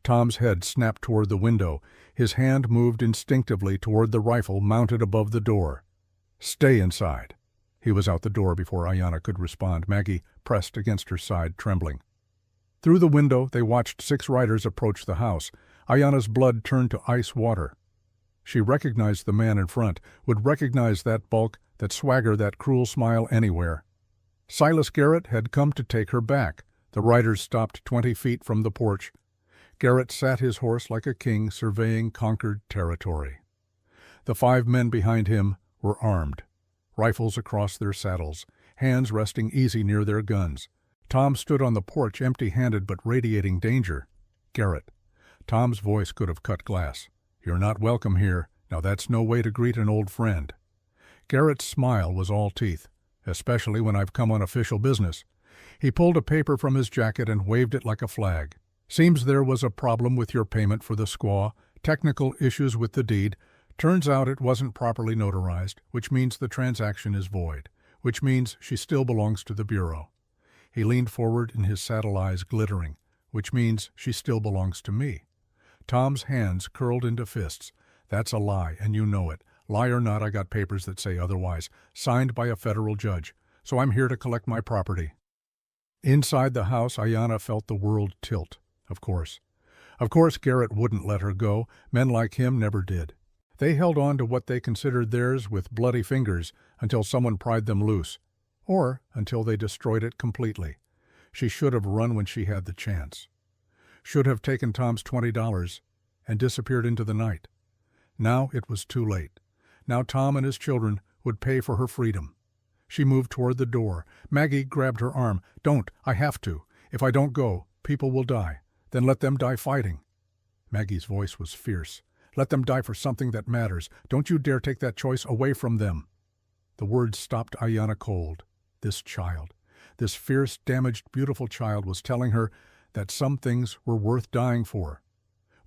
Tom's head snapped toward the window. His hand moved instinctively toward the rifle mounted above the door. "Stay inside." He was out the door before Ayanna could respond. Maggie pressed against her side, trembling. Through the window, they watched 6 riders approach the house. Ayanna's blood turned to ice water. She recognized the man in front, would recognize that bulk, that swagger, that cruel smile anywhere. Silas Garrett had come to take her back. The riders stopped 20 feet from the porch. Garrett sat his horse like a king, surveying conquered territory. The 5 men behind him were armed, rifles across their saddles, hands resting easy near their guns. Tom stood on the porch, empty-handed but radiating danger. "Garrett." Tom's voice could have cut glass. "You're not welcome here. Now that's no way to greet an old friend." Garrett's smile was all teeth, "Especially when I've come on official business." He pulled a paper from his jacket and waved it like a flag. "Seems there was a problem with your payment for the squaw, technical issues with the deed. Turns out it wasn't properly notarized, which means the transaction is void, which means she still belongs to the Bureau." He leaned forward in his saddle eyes glittering, "which means she still belongs to me." Tom's hands curled into fists. "That's a lie, and you know it. Lie or not, I got papers that say otherwise, signed by a federal judge, so I'm here to collect my property." Inside the house, Ayanna felt the world tilt. Of course. Of course Garrett wouldn't let her go. Men like him never did. They held on to what they considered theirs with bloody fingers until someone pried them loose, or until they destroyed it completely. She should have run when she had the chance. Should have taken Tom's $20 and disappeared into the night. Now it was too late. Now Tom and his children would pay for her freedom. She moved toward the door. Maggie grabbed her arm. "Don't, I have to. If I don't go, people will die. Then let them die fighting." Maggie's voice was fierce. "Let them die for something that matters. Don't you dare take that choice away from them." The words stopped Ayanna cold. This child, this fierce, damaged, beautiful child was telling her that some things were worth dying for.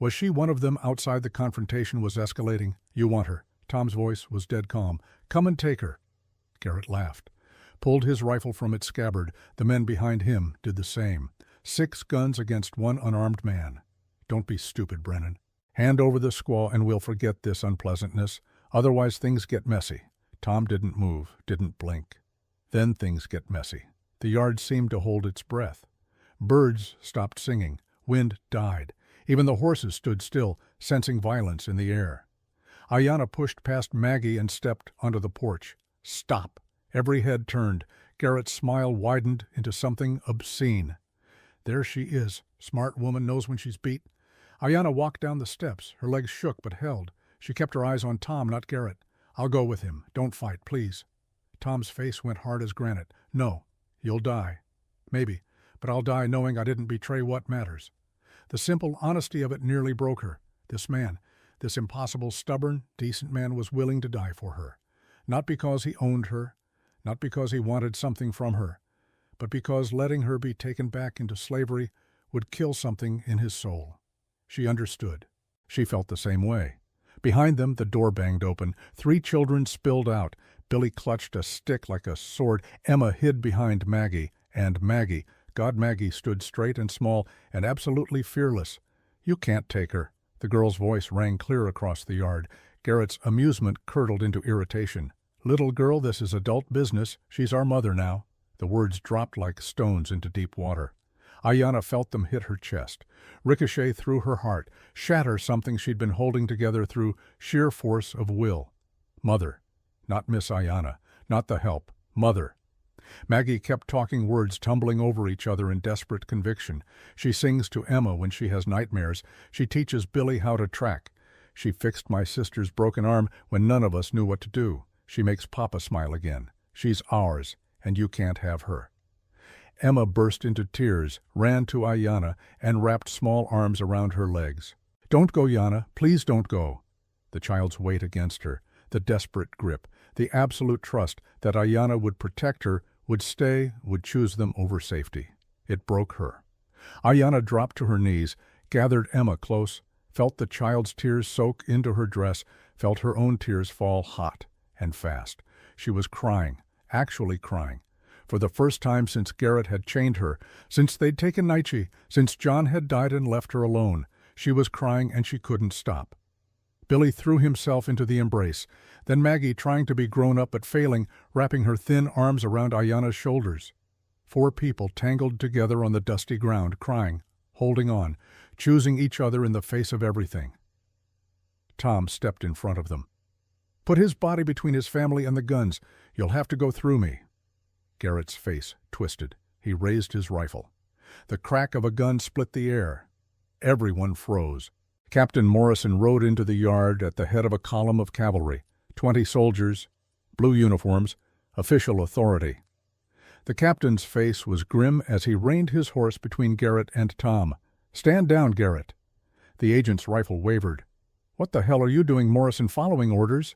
Was she one of them outside the confrontation was escalating? "You want her." Tom's voice was dead calm. "Come and take her." Garrett laughed, pulled his rifle from its scabbard. The men behind him did the same. 6 guns against 1 unarmed man. "Don't be stupid, Brennan. Hand over the squaw and we'll forget this unpleasantness. Otherwise things get messy." Tom didn't move, didn't blink. Then things get messy. The yard seemed to hold its breath. Birds stopped singing. Wind died. Even the horses stood still, sensing violence in the air. Ayanna pushed past Maggie and stepped onto the porch. "Stop!" Every head turned. Garrett's smile widened into something obscene. "There she is. Smart woman, knows when she's beat." Ayanna walked down the steps. Her legs shook but held. She kept her eyes on Tom, not Garrett. "I'll go with him. Don't fight, please." Tom's face went hard as granite. "No. You'll die. Maybe. But I'll die knowing I didn't betray what matters." The simple honesty of it nearly broke her. This man, this impossible, stubborn, decent man was willing to die for her. Not because he owned her, not because he wanted something from her, but because letting her be taken back into slavery would kill something in his soul. She understood. She felt the same way. Behind them, the door banged open. 3 children spilled out. Billy clutched a stick like a sword. Emma hid behind Maggie. And Maggie, God, Maggie stood straight and small and absolutely fearless. "You can't take her." The girl's voice rang clear across the yard. Garrett's amusement curdled into irritation. "Little girl, this is adult business. She's our mother now." The words dropped like stones into deep water. Ayanna felt them hit her chest, ricochet through her heart, shatter something she'd been holding together through sheer force of will. Mother. Not Miss Ayanna. Not the help. Mother. Maggie kept talking, words tumbling over each other in desperate conviction. She sings to Emma when she has nightmares. She teaches Billy how to track. She fixed my sister's broken arm when none of us knew what to do. She makes Papa smile again. She's ours, and you can't have her. Emma burst into tears, ran to Ayanna, and wrapped small arms around her legs. "Don't go, Yana. Please don't go." The child's weight against her, the desperate grip, the absolute trust that Ayanna would protect her, would stay, would choose them over safety. It broke her. Ayanna dropped to her knees, gathered Emma close, felt the child's tears soak into her dress, felt her own tears fall hot and fast. She was crying, actually crying. For the first time since Garrett had chained her, since they'd taken Naichi, since John had died and left her alone, she was crying and she couldn't stop. Billy threw himself into the embrace. Then Maggie, trying to be grown up but failing, wrapping her thin arms around Ayanna's shoulders. 4 people tangled together on the dusty ground, crying, holding on, choosing each other in the face of everything. Tom stepped in front of them. "Put his body between his family and the guns. You'll have to go through me." Garrett's face twisted. He raised his rifle. The crack of a gun split the air. Everyone froze. Captain Morrison rode into the yard at the head of a column of cavalry. 20 soldiers, blue uniforms, official authority. The captain's face was grim as he reined his horse between Garrett and Tom. "Stand down, Garrett." The agent's rifle wavered. "What the hell are you doing, Morrison, following orders?"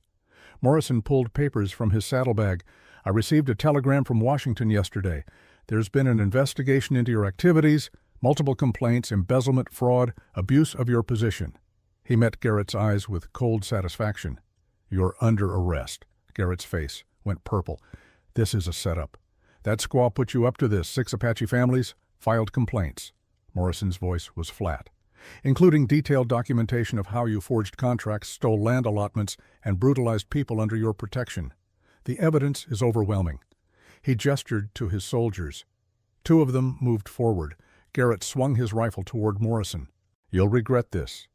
Morrison pulled papers from his saddlebag. "I received a telegram from Washington yesterday. There's been an investigation into your activities, multiple complaints, embezzlement, fraud, abuse of your position." He met Garrett's eyes with cold satisfaction. "You're under arrest." Garrett's face went purple. "This is a setup. That squaw put you up to this. 6 Apache families filed complaints." Morrison's voice was flat. "Including detailed documentation of how you forged contracts, stole land allotments, and brutalized people under your protection. The evidence is overwhelming." He gestured to his soldiers. 2 of them moved forward. Garrett swung his rifle toward Morrison. "You'll regret this."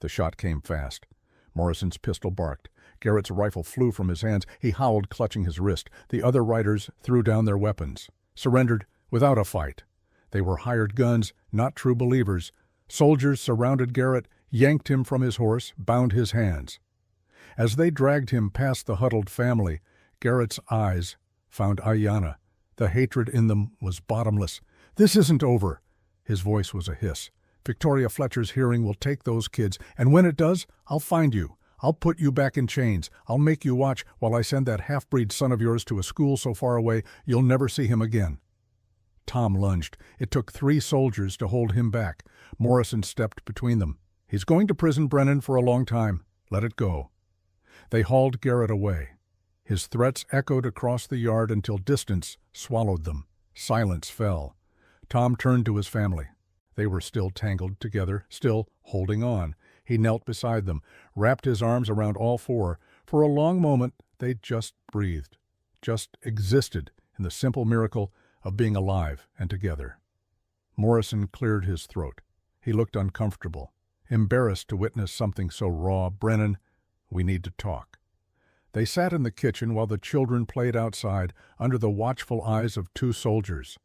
The shot came fast. Morrison's pistol barked. Garrett's rifle flew from his hands. He howled, clutching his wrist. The other riders threw down their weapons, surrendered without a fight. They were hired guns, not true believers. Soldiers surrounded Garrett, yanked him from his horse, bound his hands. As they dragged him past the huddled family, Garrett's eyes found Ayanna. The hatred in them was bottomless. "This isn't over." His voice was a hiss. "Victoria Fletcher's hearing will take those kids, and when it does, I'll find you. I'll put you back in chains. I'll make you watch while I send that half-breed son of yours to a school so far away you'll never see him again." Tom lunged. It took 3 soldiers to hold him back. Morrison stepped between them. "He's going to prison, Brennan, for a long time. Let it go." They hauled Garrett away. His threats echoed across the yard until distance swallowed them. Silence fell. Tom turned to his family. They were still tangled together, still holding on. He knelt beside them, wrapped his arms around all 4. For a long moment, they just breathed, just existed in the simple miracle of being alive and together. Morrison cleared his throat. He looked uncomfortable, embarrassed to witness something so raw. "Brennan, we need to talk." They sat in the kitchen while the children played outside under the watchful eyes of 2 soldiers.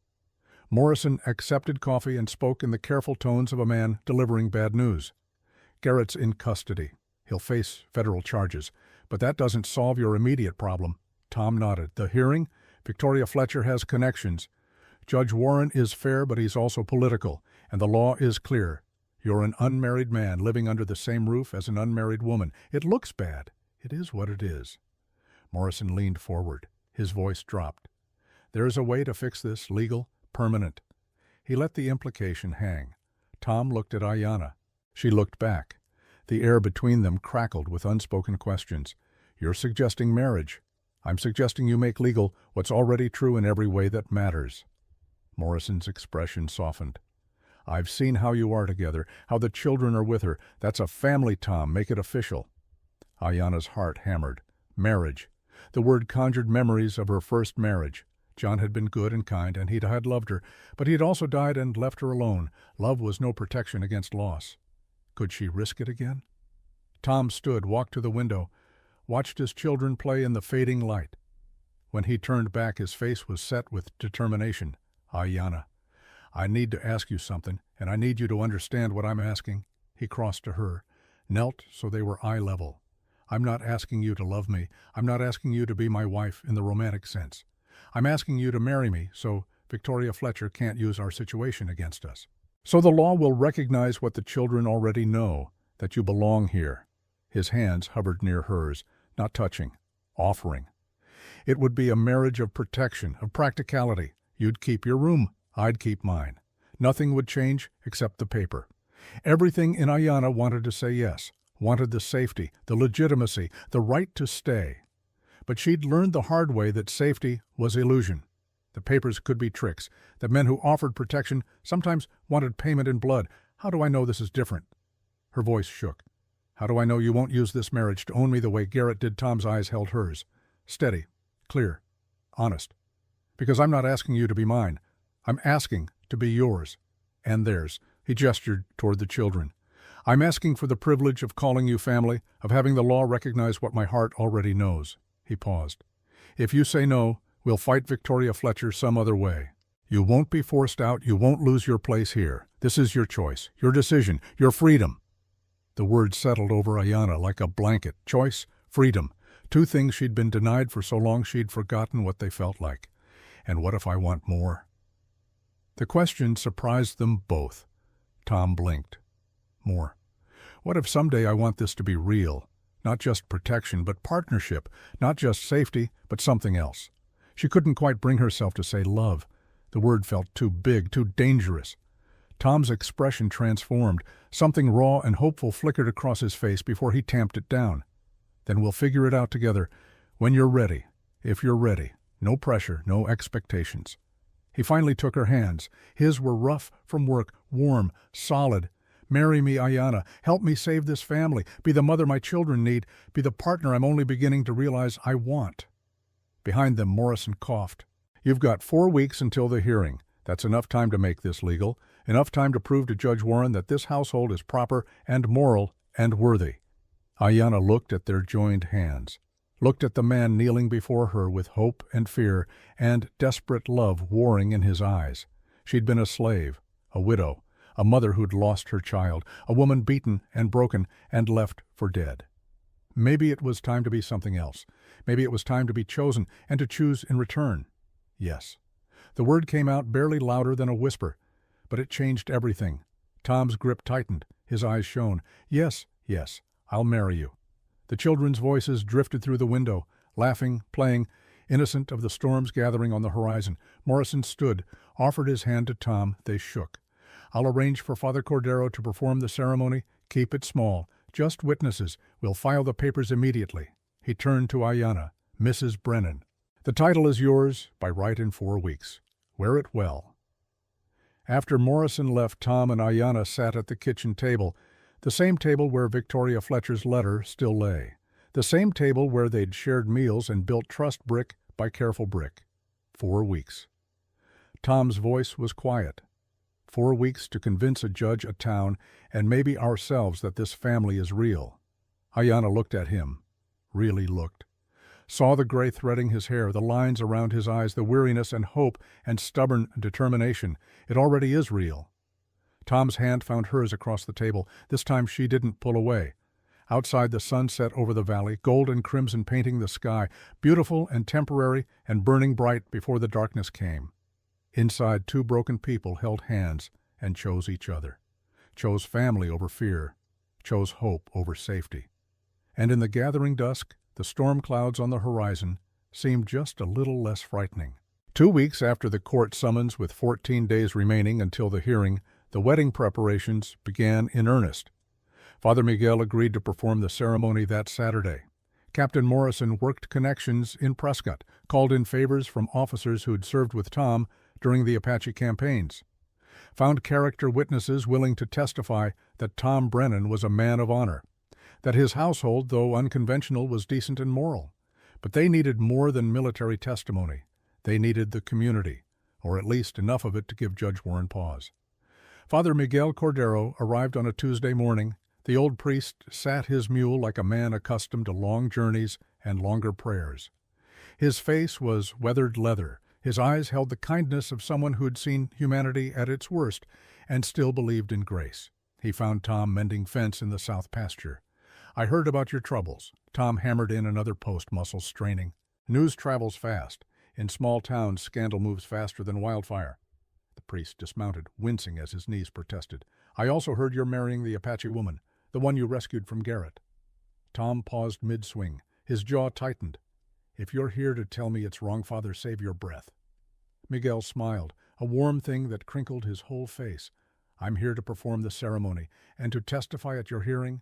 Morrison accepted coffee and spoke in the careful tones of a man delivering bad news. "Garrett's in custody. He'll face federal charges, but that doesn't solve your immediate problem." Tom nodded. "The hearing? Victoria Fletcher has connections. Judge Warren is fair, but he's also political, and the law is clear. You're an unmarried man living under the same roof as an unmarried woman. It looks bad. It is what it is." Morrison leaned forward. His voice dropped. "There is a way to fix this, legal, permanent." He let the implication hang. Tom looked at Ayanna. She looked back. The air between them crackled with unspoken questions. "You're suggesting marriage. I'm suggesting you make legal what's already true in every way that matters." Morrison's expression softened. "I've seen how you are together, how the children are with her. That's a family, Tom. Make it official." Ayanna's heart hammered. Marriage. The word conjured memories of her first marriage. John had been good and kind, and he had loved her, but he had also died and left her alone. Love was no protection against loss. Could she risk it again? Tom stood, walked to the window, watched his children play in the fading light. When he turned back, his face was set with determination. "Ayanna, I need to ask you something, and I need you to understand what I'm asking." He crossed to her, knelt so they were eye level. "I'm not asking you to love me. I'm not asking you to be my wife in the romantic sense. I'm asking you to marry me so Victoria Fletcher can't use our situation against us. So the law will recognize what the children already know, that you belong here." His hands hovered near hers, not touching, offering. "It would be a marriage of protection, of practicality. You'd keep your room, I'd keep mine. Nothing would change except the paper." Everything in Ayanna wanted to say yes, wanted the safety, the legitimacy, the right to stay. But she'd learned the hard way that safety was illusion. The papers could be tricks. The men who offered protection sometimes wanted payment in blood. "How do I know this is different?" Her voice shook. "How do I know you won't use this marriage to own me the way Garrett did?" Tom's eyes held hers. Steady, clear, honest. "Because I'm not asking you to be mine. I'm asking to be yours. And theirs." He gestured toward the children. "I'm asking for the privilege of calling you family, of having the law recognize what my heart already knows." He paused. "If you say no, we'll fight Victoria Fletcher some other way. You won't be forced out. You won't lose your place here. This is your choice, your decision, your freedom." The words settled over Ayanna like a blanket. Choice, freedom. 2 things she'd been denied for so long she'd forgotten what they felt like. And what if I want more? The question surprised them both. Tom blinked. More. What if someday I want this to be real? Not just protection, but partnership. Not just safety, but something else. She couldn't quite bring herself to say love. The word felt too big, too dangerous. Tom's expression transformed. Something raw and hopeful flickered across his face before he tamped it down. "Then we'll figure it out together. When you're ready. If you're ready. No pressure, no expectations." He finally took her hands. His were rough from work, warm, solid. "Marry me, Ayanna. Help me save this family. Be the mother my children need. Be the partner I'm only beginning to realize I want." Behind them, Morrison coughed. "You've got 4 weeks until the hearing. That's enough time to make this legal. Enough time to prove to Judge Warren that this household is proper and moral and worthy." Ayanna looked at their joined hands, looked at the man kneeling before her with hope and fear and desperate love warring in his eyes. She'd been a slave, a widow, a mother who'd lost her child, a woman beaten and broken and left for dead. Maybe it was time to be something else. Maybe it was time to be chosen and to choose in return. Yes. The word came out barely louder than a whisper, but it changed everything. Tom's grip tightened. His eyes shone. Yes, yes, I'll marry you. The children's voices drifted through the window, laughing, playing, innocent of the storms gathering on the horizon. Morrison stood, offered his hand to Tom. They shook. I'll arrange for Father Cordero to perform the ceremony. Keep it small. Just witnesses. We'll file the papers immediately. He turned to Ayanna, Mrs. Brennan. The title is yours by right in 4 weeks. Wear it well. After Morrison left, Tom and Ayanna sat at the kitchen table, the same table where Victoria Fletcher's letter still lay, the same table where they'd shared meals and built trust brick by careful brick. 4 weeks. Tom's voice was quiet. 4 weeks to convince a judge, a town, and maybe ourselves that this family is real. Ayanna looked at him. Really looked. Saw the gray threading his hair, the lines around his eyes, the weariness and hope and stubborn determination. It already is real. Tom's hand found hers across the table. This time she didn't pull away. Outside, the sun set over the valley, gold and crimson painting the sky, beautiful and temporary and burning bright before the darkness came. Inside, 2 broken people held hands and chose each other, chose family over fear, chose hope over safety. And in the gathering dusk, the storm clouds on the horizon seemed just a little less frightening. 2 weeks after the court summons, with 14 days remaining until the hearing, the wedding preparations began in earnest. Father Miguel agreed to perform the ceremony that Saturday. Captain Morrison worked connections in Prescott, called in favors from officers who had served with Tom during the Apache campaigns, found character witnesses willing to testify that Tom Brennan was a man of honor, that his household, though unconventional, was decent and moral. But they needed more than military testimony. They needed the community, or at least enough of it to give Judge Warren pause. Father Miguel Cordero arrived on a Tuesday morning. The old priest sat his mule like a man accustomed to long journeys and longer prayers. His face was weathered leather. His eyes held the kindness of someone who'd seen humanity at its worst and still believed in grace. He found Tom mending fence in the south pasture. I heard about your troubles. Tom hammered in another post, muscles straining. News travels fast. In small towns, scandal moves faster than wildfire. The priest dismounted, wincing as his knees protested. I also heard you're marrying the Apache woman, the one you rescued from Garrett. Tom paused mid-swing. His jaw tightened. If you're here to tell me it's wrong, Father, save your breath. Miguel smiled, a warm thing that crinkled his whole face. I'm here to perform the ceremony, and to testify at your hearing.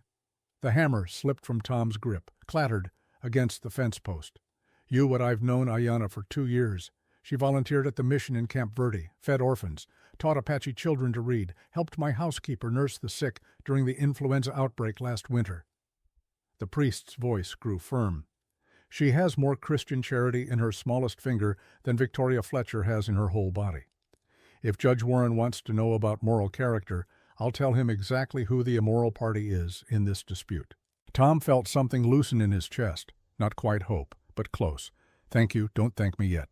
The hammer slipped from Tom's grip, clattered against the fence post. You what I've known Ayanna for 2 years. She volunteered at the mission in Camp Verde, fed orphans, taught Apache children to read, helped my housekeeper nurse the sick during the influenza outbreak last winter. The priest's voice grew firm. She has more Christian charity in her smallest finger than Victoria Fletcher has in her whole body. If Judge Warren wants to know about moral character, I'll tell him exactly who the immoral party is in this dispute. Tom felt something loosen in his chest. Not quite hope, but close. Thank you, don't thank me yet.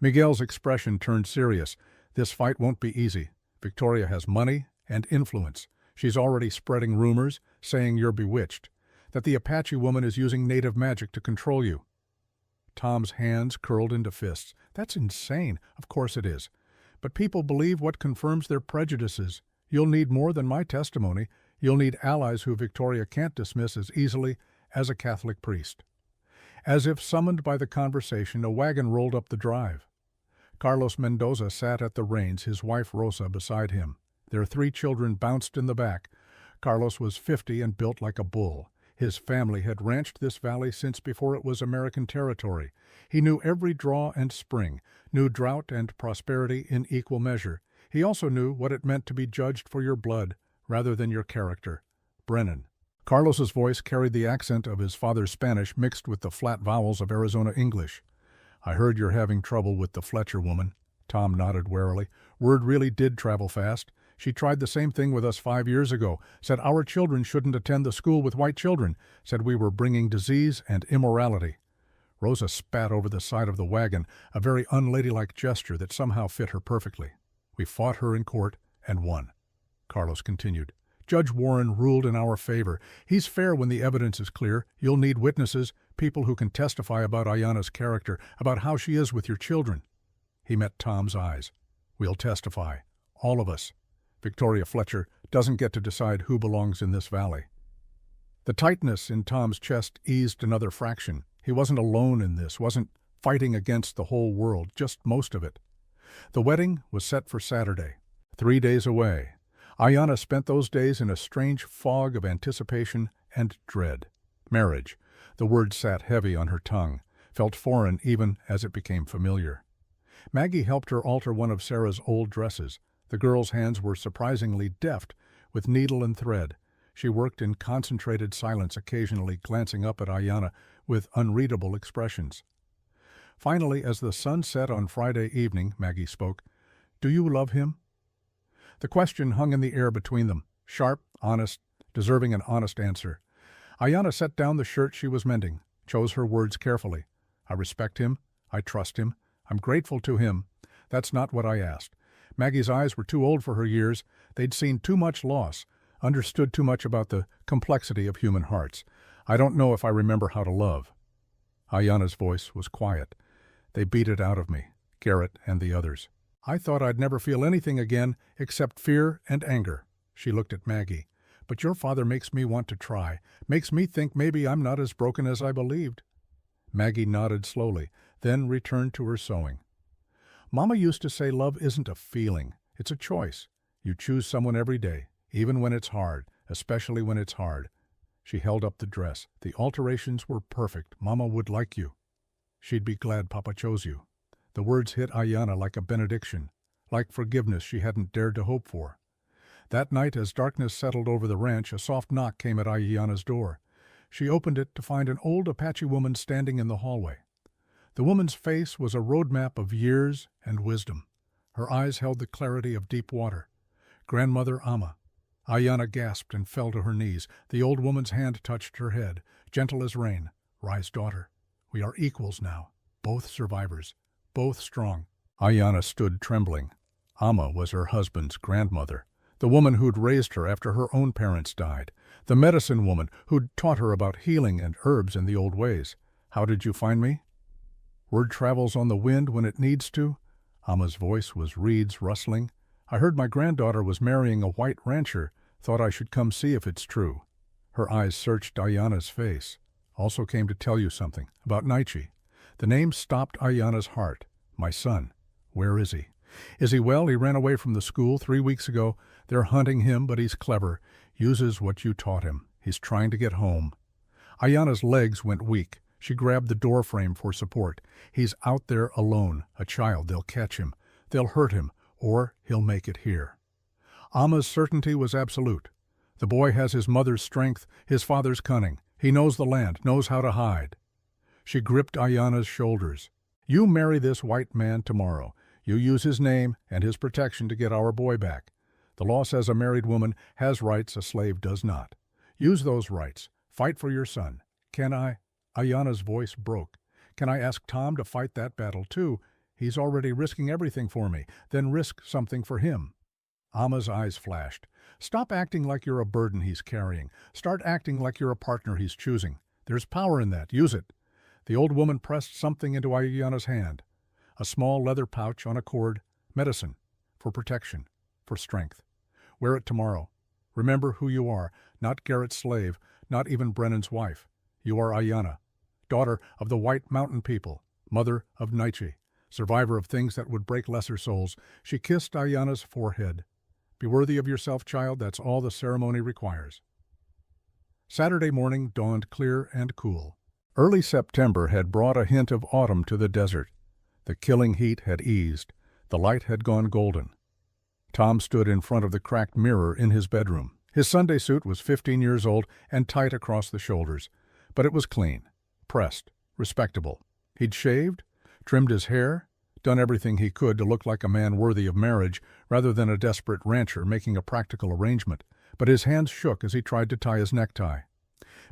Miguel's expression turned serious. This fight won't be easy. Victoria has money and influence. She's already spreading rumors, saying you're bewitched, that the Apache woman is using native magic to control you. Tom's hands curled into fists. That's insane. Of course it is. But people believe what confirms their prejudices. You'll need more than my testimony. You'll need allies who Victoria can't dismiss as easily as a Catholic priest. As if summoned by the conversation, a wagon rolled up the drive. Carlos Mendoza sat at the reins, his wife Rosa beside him. Their 3 children bounced in the back. Carlos was 50 and built like a bull. His family had ranched this valley since before it was American territory. He knew every draw and spring, knew drought and prosperity in equal measure. He also knew what it meant to be judged for your blood rather than your character. Brennan. Carlos's voice carried the accent of his father's Spanish mixed with the flat vowels of Arizona English. I heard you're having trouble with the Fletcher woman. Tom nodded warily. Word really did travel fast. She tried the same thing with us 5 years ago, said our children shouldn't attend the school with white children, said we were bringing disease and immorality. Rosa spat over the side of the wagon, a very unladylike gesture that somehow fit her perfectly. We fought her in court and won. Carlos continued. Judge Warren ruled in our favor. He's fair when the evidence is clear. You'll need witnesses, people who can testify about Ayanna's character, about how she is with your children." He met Tom's eyes. "We'll testify. All of us. Victoria Fletcher doesn't get to decide who belongs in this valley." The tightness in Tom's chest eased another fraction. He wasn't alone in this, wasn't fighting against the whole world, just most of it. The wedding was set for Saturday, 3 days away. Ayanna spent those days in a strange fog of anticipation and dread. Marriage. The word sat heavy on her tongue, felt foreign even as it became familiar. Maggie helped her alter one of Sarah's old dresses. The girl's hands were surprisingly deft, with needle and thread. She worked in concentrated silence, occasionally glancing up at Ayanna with unreadable expressions. Finally, as the sun set on Friday evening, Maggie spoke. "Do you love him?" The question hung in the air between them, sharp, honest, deserving an honest answer. Ayanna set down the shirt she was mending, chose her words carefully. "I respect him. I trust him. I'm grateful to him. That's not what I asked." Maggie's eyes were too old for her years. They'd seen too much loss, understood too much about the complexity of human hearts. "I don't know if I remember how to love." Ayanna's voice was quiet. They beat it out of me, Garrett and the others. "I thought I'd never feel anything again except fear and anger." She looked at Maggie. "But your father makes me want to try, makes me think maybe I'm not as broken as I believed." Maggie nodded slowly, then returned to her sewing. "Mama used to say love isn't a feeling, it's a choice. You choose someone every day, even when it's hard, especially when it's hard." She held up the dress. "The alterations were perfect. Mama would like you. She'd be glad Papa chose you." The words hit Ayanna like a benediction, like forgiveness she hadn't dared to hope for. That night, as darkness settled over the ranch, a soft knock came at Ayanna's door. She opened it to find an old Apache woman standing in the hallway. The woman's face was a roadmap of years and wisdom. Her eyes held the clarity of deep water. "Grandmother Amma." Ayanna gasped and fell to her knees. The old woman's hand touched her head, gentle as rain. "Rise, daughter. We are equals now, both survivors, both strong." Ayanna stood trembling. Amma was her husband's grandmother, the woman who'd raised her after her own parents died, the medicine woman who'd taught her about healing and herbs and the old ways. "How did you find me?" "Word travels on the wind when it needs to." Amma's voice was reeds rustling. "I heard my granddaughter was marrying a white rancher. Thought I should come see if it's true." Her eyes searched Ayanna's face. "Also came to tell you something about Naichi." The name stopped Ayanna's heart. "My son. Where is he?" "Is he well? He ran away from the school 3 weeks ago. They're hunting him, but he's clever. Uses what you taught him. He's trying to get home." Ayanna's legs went weak. She grabbed the door frame for support. "He's out there alone. A child. They'll catch him. They'll hurt him. Or he'll make it here." Amma's certainty was absolute. The boy has his mother's strength, his father's cunning. He knows the land, knows how to hide. She gripped Ayanna's shoulders. "You marry this white man tomorrow. You use his name and his protection to get our boy back. The law says a married woman has rights a slave does not. Use those rights. Fight for your son. Can I?" Ayanna's voice broke. "Can I ask Tom to fight that battle too? He's already risking everything for me. Then risk something for him." Amma's eyes flashed. "Stop acting like you're a burden he's carrying. Start acting like you're a partner he's choosing. There's power in that. Use it." The old woman pressed something into Ayanna's hand. A small leather pouch on a cord. "Medicine. For protection. For strength. Wear it tomorrow. Remember who you are. Not Garrett's slave. Not even Brennan's wife. You are Ayanna. Daughter of the White Mountain people. Mother of Naichi. Survivor of things that would break lesser souls." She kissed Ayanna's forehead. "Be worthy of yourself, child. That's all the ceremony requires." Saturday morning dawned clear and cool. Early September had brought a hint of autumn to the desert. The killing heat had eased. The light had gone golden. Tom stood in front of the cracked mirror in his bedroom. His Sunday suit was 15 years old and tight across the shoulders, but it was clean, pressed, respectable. He'd shaved, trimmed his hair, done everything he could to look like a man worthy of marriage rather than a desperate rancher making a practical arrangement, but his hands shook as he tried to tie his necktie.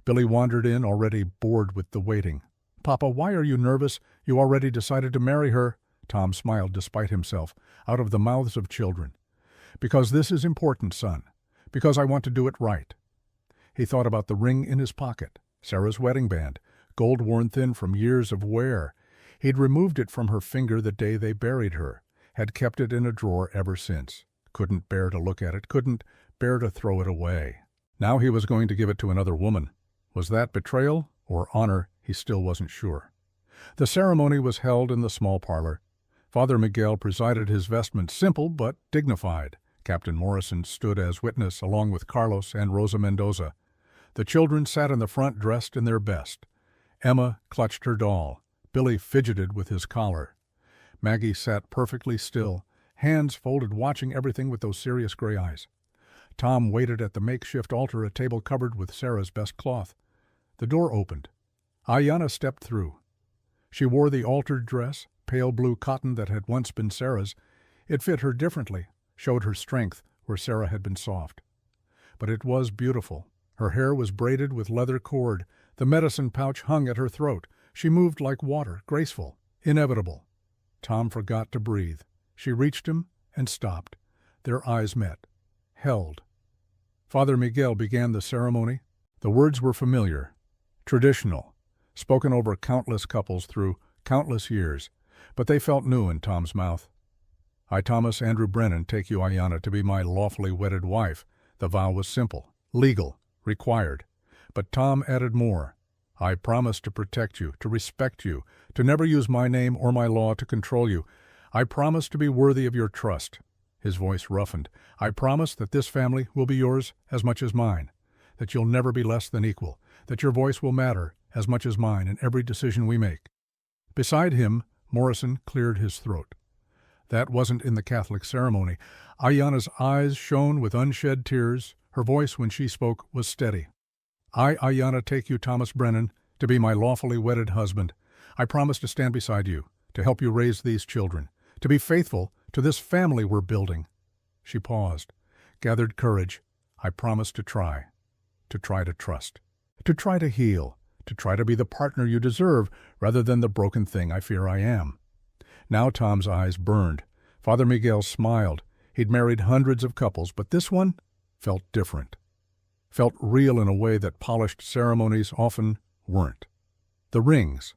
Billy wandered in, already bored with the waiting. "Papa, why are you nervous? You already decided to marry her." Tom smiled despite himself, out of the mouths of children. "Because this is important, son. Because I want to do it right." He thought about the ring in his pocket, Sarah's wedding band, gold worn thin from years of wear. He'd removed it from her finger the day they buried her, had kept it in a drawer ever since. Couldn't bear to look at it, couldn't bear to throw it away. Now he was going to give it to another woman. Was that betrayal or honor? He still wasn't sure. The ceremony was held in the small parlor. Father Miguel presided, his vestments simple but dignified. Captain Morrison stood as witness along with Carlos and Rosa Mendoza. The children sat in the front dressed in their best. Emma clutched her doll. Billy fidgeted with his collar. Maggie sat perfectly still, hands folded, watching everything with those serious gray eyes. Tom waited at the makeshift altar, a table covered with Sarah's best cloth. The door opened. Ayanna stepped through. She wore the altered dress, pale blue cotton that had once been Sarah's. It fit her differently, showed her strength where Sarah had been soft. But it was beautiful. Her hair was braided with leather cord. The medicine pouch hung at her throat. She moved like water, graceful, inevitable. Tom forgot to breathe. She reached him and stopped. Their eyes met, held. Father Miguel began the ceremony. The words were familiar, traditional, spoken over countless couples through countless years, but they felt new in Tom's mouth. "I, Thomas Andrew Brennan, take you, Ayanna, to be my lawfully wedded wife." The vow was simple, legal, required. But Tom added more. "I promise to protect you, to respect you, to never use my name or my law to control you. I promise to be worthy of your trust." His voice roughened. "I promise that this family will be yours as much as mine, that you'll never be less than equal, that your voice will matter as much as mine in every decision we make." Beside him, Morrison cleared his throat. That wasn't in the Catholic ceremony. Ayanna's eyes shone with unshed tears. Her voice, when she spoke, was steady. "I, Ayanna, take you, Thomas Brennan, to be my lawfully wedded husband. I promise to stand beside you, to help you raise these children, to be faithful to this family we're building." She paused, gathered courage. "I promise to try to trust, to try to heal, to try to be the partner you deserve rather than the broken thing I fear I am." Now Tom's eyes burned. Father Miguel smiled. He'd married hundreds of couples, but this one felt different. Felt real in a way that polished ceremonies often weren't. The rings.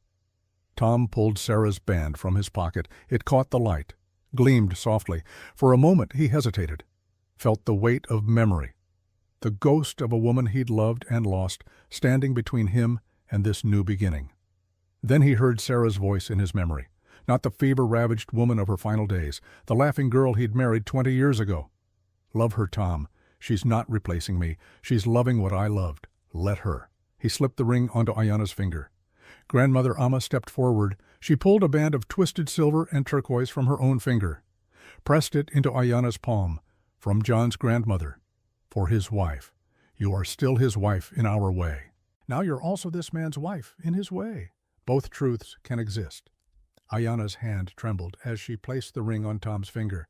Tom pulled Sarah's band from his pocket. It caught the light, gleamed softly. For a moment he hesitated, felt the weight of memory. The ghost of a woman he'd loved and lost, standing between him and this new beginning. Then he heard Sarah's voice in his memory. Not the fever-ravaged woman of her final days, the laughing girl he'd married 20 years ago. "Love her, Tom. She's not replacing me. She's loving what I loved. Let her." He slipped the ring onto Ayanna's finger. Grandmother Amma stepped forward. She pulled a band of twisted silver and turquoise from her own finger, pressed it into Ayanna's palm. "From John's grandmother, for his wife. You are still his wife in our way. Now you're also this man's wife in his way. Both truths can exist." Ayanna's hand trembled as she placed the ring on Tom's finger.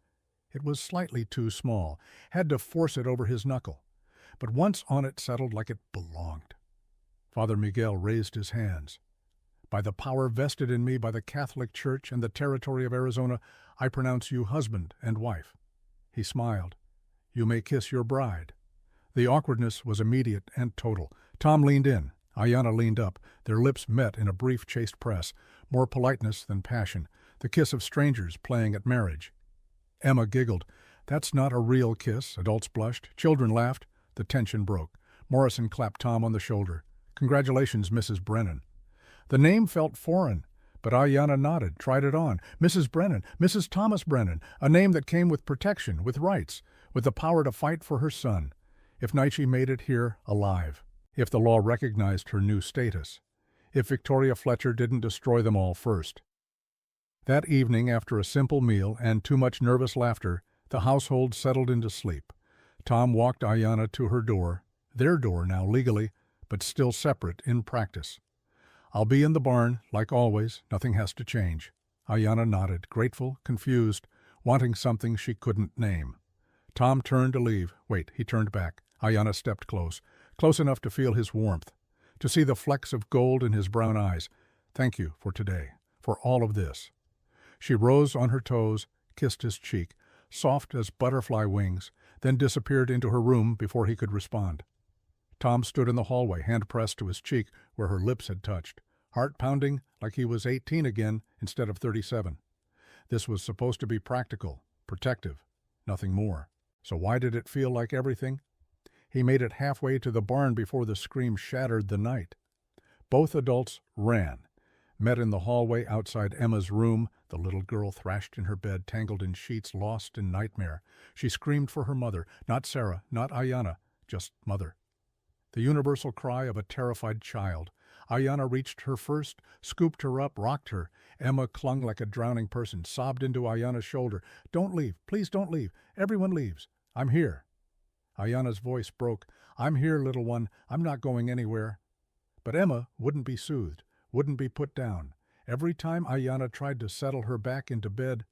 It was slightly too small, had to force it over his knuckle. But once on it settled like it belonged. Father Miguel raised his hands. "By the power vested in me by the Catholic Church and the territory of Arizona, I pronounce you husband and wife." He smiled. "You may kiss your bride." The awkwardness was immediate and total. Tom leaned in. Ayanna leaned up. Their lips met in a brief chaste press, more politeness than passion, the kiss of strangers playing at marriage. Emma giggled. "That's not a real kiss." Adults blushed. Children laughed. The tension broke. Morrison clapped Tom on the shoulder. "Congratulations, Mrs. Brennan." The name felt foreign, but Ayanna nodded, tried it on. Mrs. Brennan, Mrs. Thomas Brennan, a name that came with protection, with rights, with the power to fight for her son, if Nietzsche made it here alive, if the law recognized her new status, if Victoria Fletcher didn't destroy them all first. That evening, after a simple meal and too much nervous laughter, the household settled into sleep. Tom walked Ayanna to her door, their door now legally, but still separate in practice. "I'll be in the barn, like always. Nothing has to change." Ayanna nodded, grateful, confused, wanting something she couldn't name. Tom turned to leave. Wait, he turned back. Ayanna stepped close enough to feel his warmth, to see the flecks of gold in his brown eyes. "Thank you for today, for all of this." She rose on her toes, kissed his cheek, soft as butterfly wings, then disappeared into her room before he could respond. Tom stood in the hallway, hand pressed to his cheek where her lips had touched, heart pounding like he was 18 again instead of 37. This was supposed to be practical, protective, nothing more. So why did it feel like everything? He made it halfway to the barn before the scream shattered the night. Both adults ran, met in the hallway outside Emma's room. The little girl thrashed in her bed, tangled in sheets, lost in nightmare. She screamed for her mother, not Sarah, not Ayanna, just mother. The universal cry of a terrified child. Ayanna reached her first, scooped her up, rocked her. Emma clung like a drowning person, sobbed into Ayanna's shoulder. "Don't leave, please don't leave. Everyone leaves. I'm here." Ayanna's voice broke. "I'm here, little one. I'm not going anywhere." But Emma wouldn't be soothed, wouldn't be put down. Every time Ayanna tried to settle her back into bed,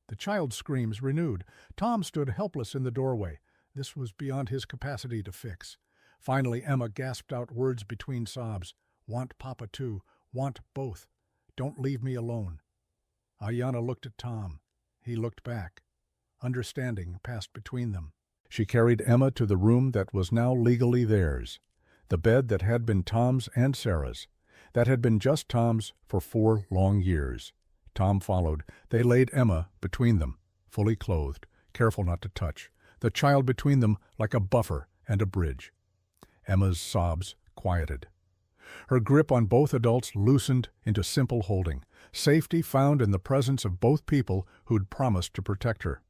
the child's screams renewed. Tom stood helpless in the doorway. This was beyond his capacity to fix. Finally, Emma gasped out words between sobs. "Want Papa too. Want both. Don't leave me alone." Ayanna looked at Tom. He looked back. Understanding passed between them. She carried Emma to the room that was now legally theirs. The bed that had been Tom's and Sarah's. That had been just Tom's for 4 long years. Tom followed. They laid Emma between them, fully clothed, careful not to touch. The child between them like a buffer and a bridge. Emma's sobs quieted. Her grip on both adults loosened into simple holding. Safety found in the presence of both people who'd promised to protect her.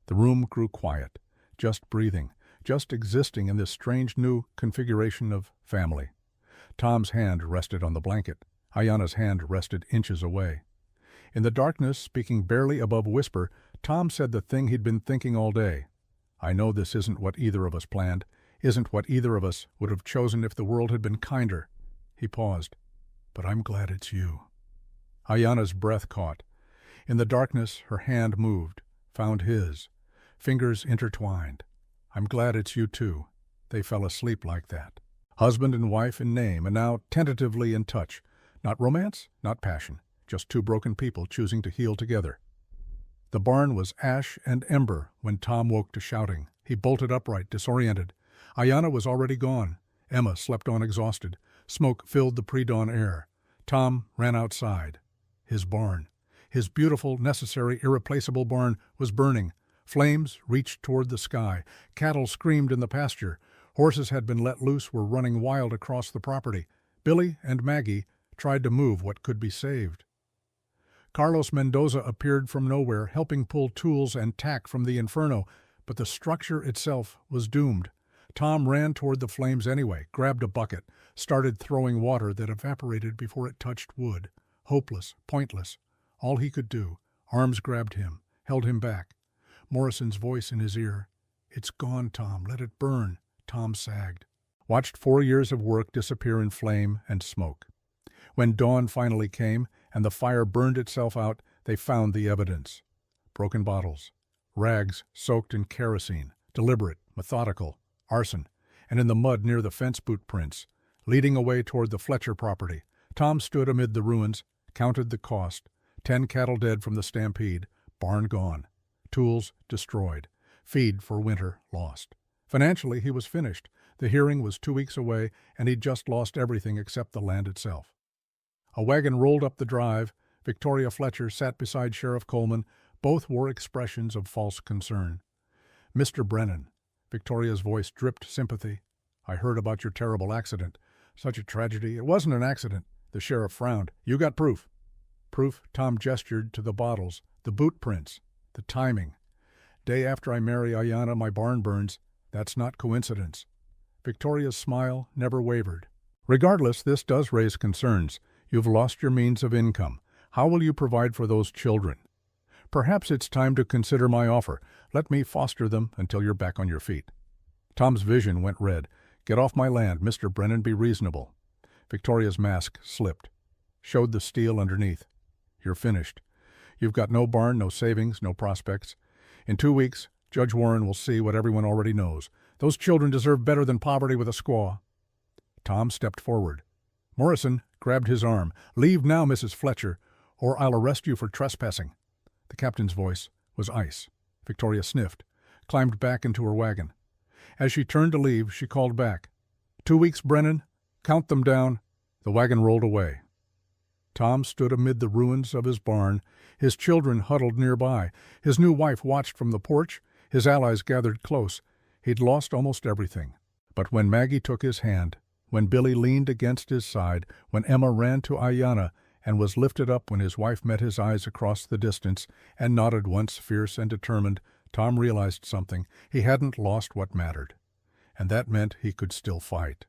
The room grew quiet, just breathing, just existing in this strange new configuration of family. Tom's hand rested on the blanket. Ayanna's hand rested inches away. In the darkness, speaking barely above whisper, Tom said the thing he'd been thinking all day. "I know this isn't what either of us planned, isn't what either of us would have chosen if the world had been kinder." He paused. "But I'm glad it's you." Ayanna's breath caught. In the darkness, her hand moved, found his. Fingers intertwined. "I'm glad it's you too." They fell asleep like that. Husband and wife in name, and now tentatively in touch. Not romance, not passion, just 2 broken people choosing to heal together. The barn was ash and ember when Tom woke to shouting. He bolted upright, disoriented. Ayanna was already gone. Emma slept on exhausted. Smoke filled the pre-dawn air. Tom ran outside. His barn, his beautiful, necessary, irreplaceable barn, was burning. Flames reached toward the sky. Cattle screamed in the pasture. Horses had been let loose, were running wild across the property. Billy and Maggie tried to move what could be saved. Carlos Mendoza appeared from nowhere, helping pull tools and tack from the inferno, but the structure itself was doomed. Tom ran toward the flames anyway, grabbed a bucket, started throwing water that evaporated before it touched wood. Hopeless, pointless. All he could do. Arms grabbed him, held him back. Morrison's voice in his ear. "It's gone, Tom. Let it burn." Tom sagged. Watched 4 years of work disappear in flame and smoke. When dawn finally came and the fire burned itself out, they found the evidence. Broken bottles. Rags soaked in kerosene. Deliberate, methodical. Arson. And in the mud near the fence boot prints. Leading away toward the Fletcher property. Tom stood amid the ruins, counted the cost. 10 cattle dead from the stampede. Barn gone. Tools destroyed. Feed for winter lost. Financially, he was finished. The hearing was 2 weeks away, and he'd just lost everything except the land itself. A wagon rolled up the drive. Victoria Fletcher sat beside Sheriff Coleman. Both wore expressions of false concern. "Mr. Brennan." Victoria's voice dripped sympathy. "I heard about your terrible accident. Such a tragedy." "It wasn't an accident." The sheriff frowned. "You got proof." Proof? Tom gestured to the bottles, the boot prints, the timing. "Day after I marry Ayanna, my barn burns. That's not coincidence." Victoria's smile never wavered. "Regardless, this does raise concerns. You've lost your means of income. How will you provide for those children? Perhaps it's time to consider my offer. Let me foster them until you're back on your feet." Tom's vision went red. "Get off my land, Mr. Brennan, be reasonable." Victoria's mask slipped, showed the steel underneath. "You're finished. You've got no barn, no savings, no prospects. In 2 weeks, Judge Warren will see what everyone already knows. Those children deserve better than poverty with a squaw." Tom stepped forward. Morrison grabbed his arm. "Leave now, Mrs. Fletcher, or I'll arrest you for trespassing." The captain's voice was ice. Victoria sniffed, climbed back into her wagon. As she turned to leave, she called back, 2 weeks, Brennan. Count them down. The wagon rolled away. Tom stood amid the ruins of his barn, his children huddled nearby. His new wife watched from the porch, his allies gathered close. He'd lost almost everything. But when Maggie took his hand, when Billy leaned against his side, when Emma ran to Ayanna and was lifted up when his wife met his eyes across the distance and nodded once fierce and determined, Tom realized something. He hadn't lost what mattered. And that meant he could still fight.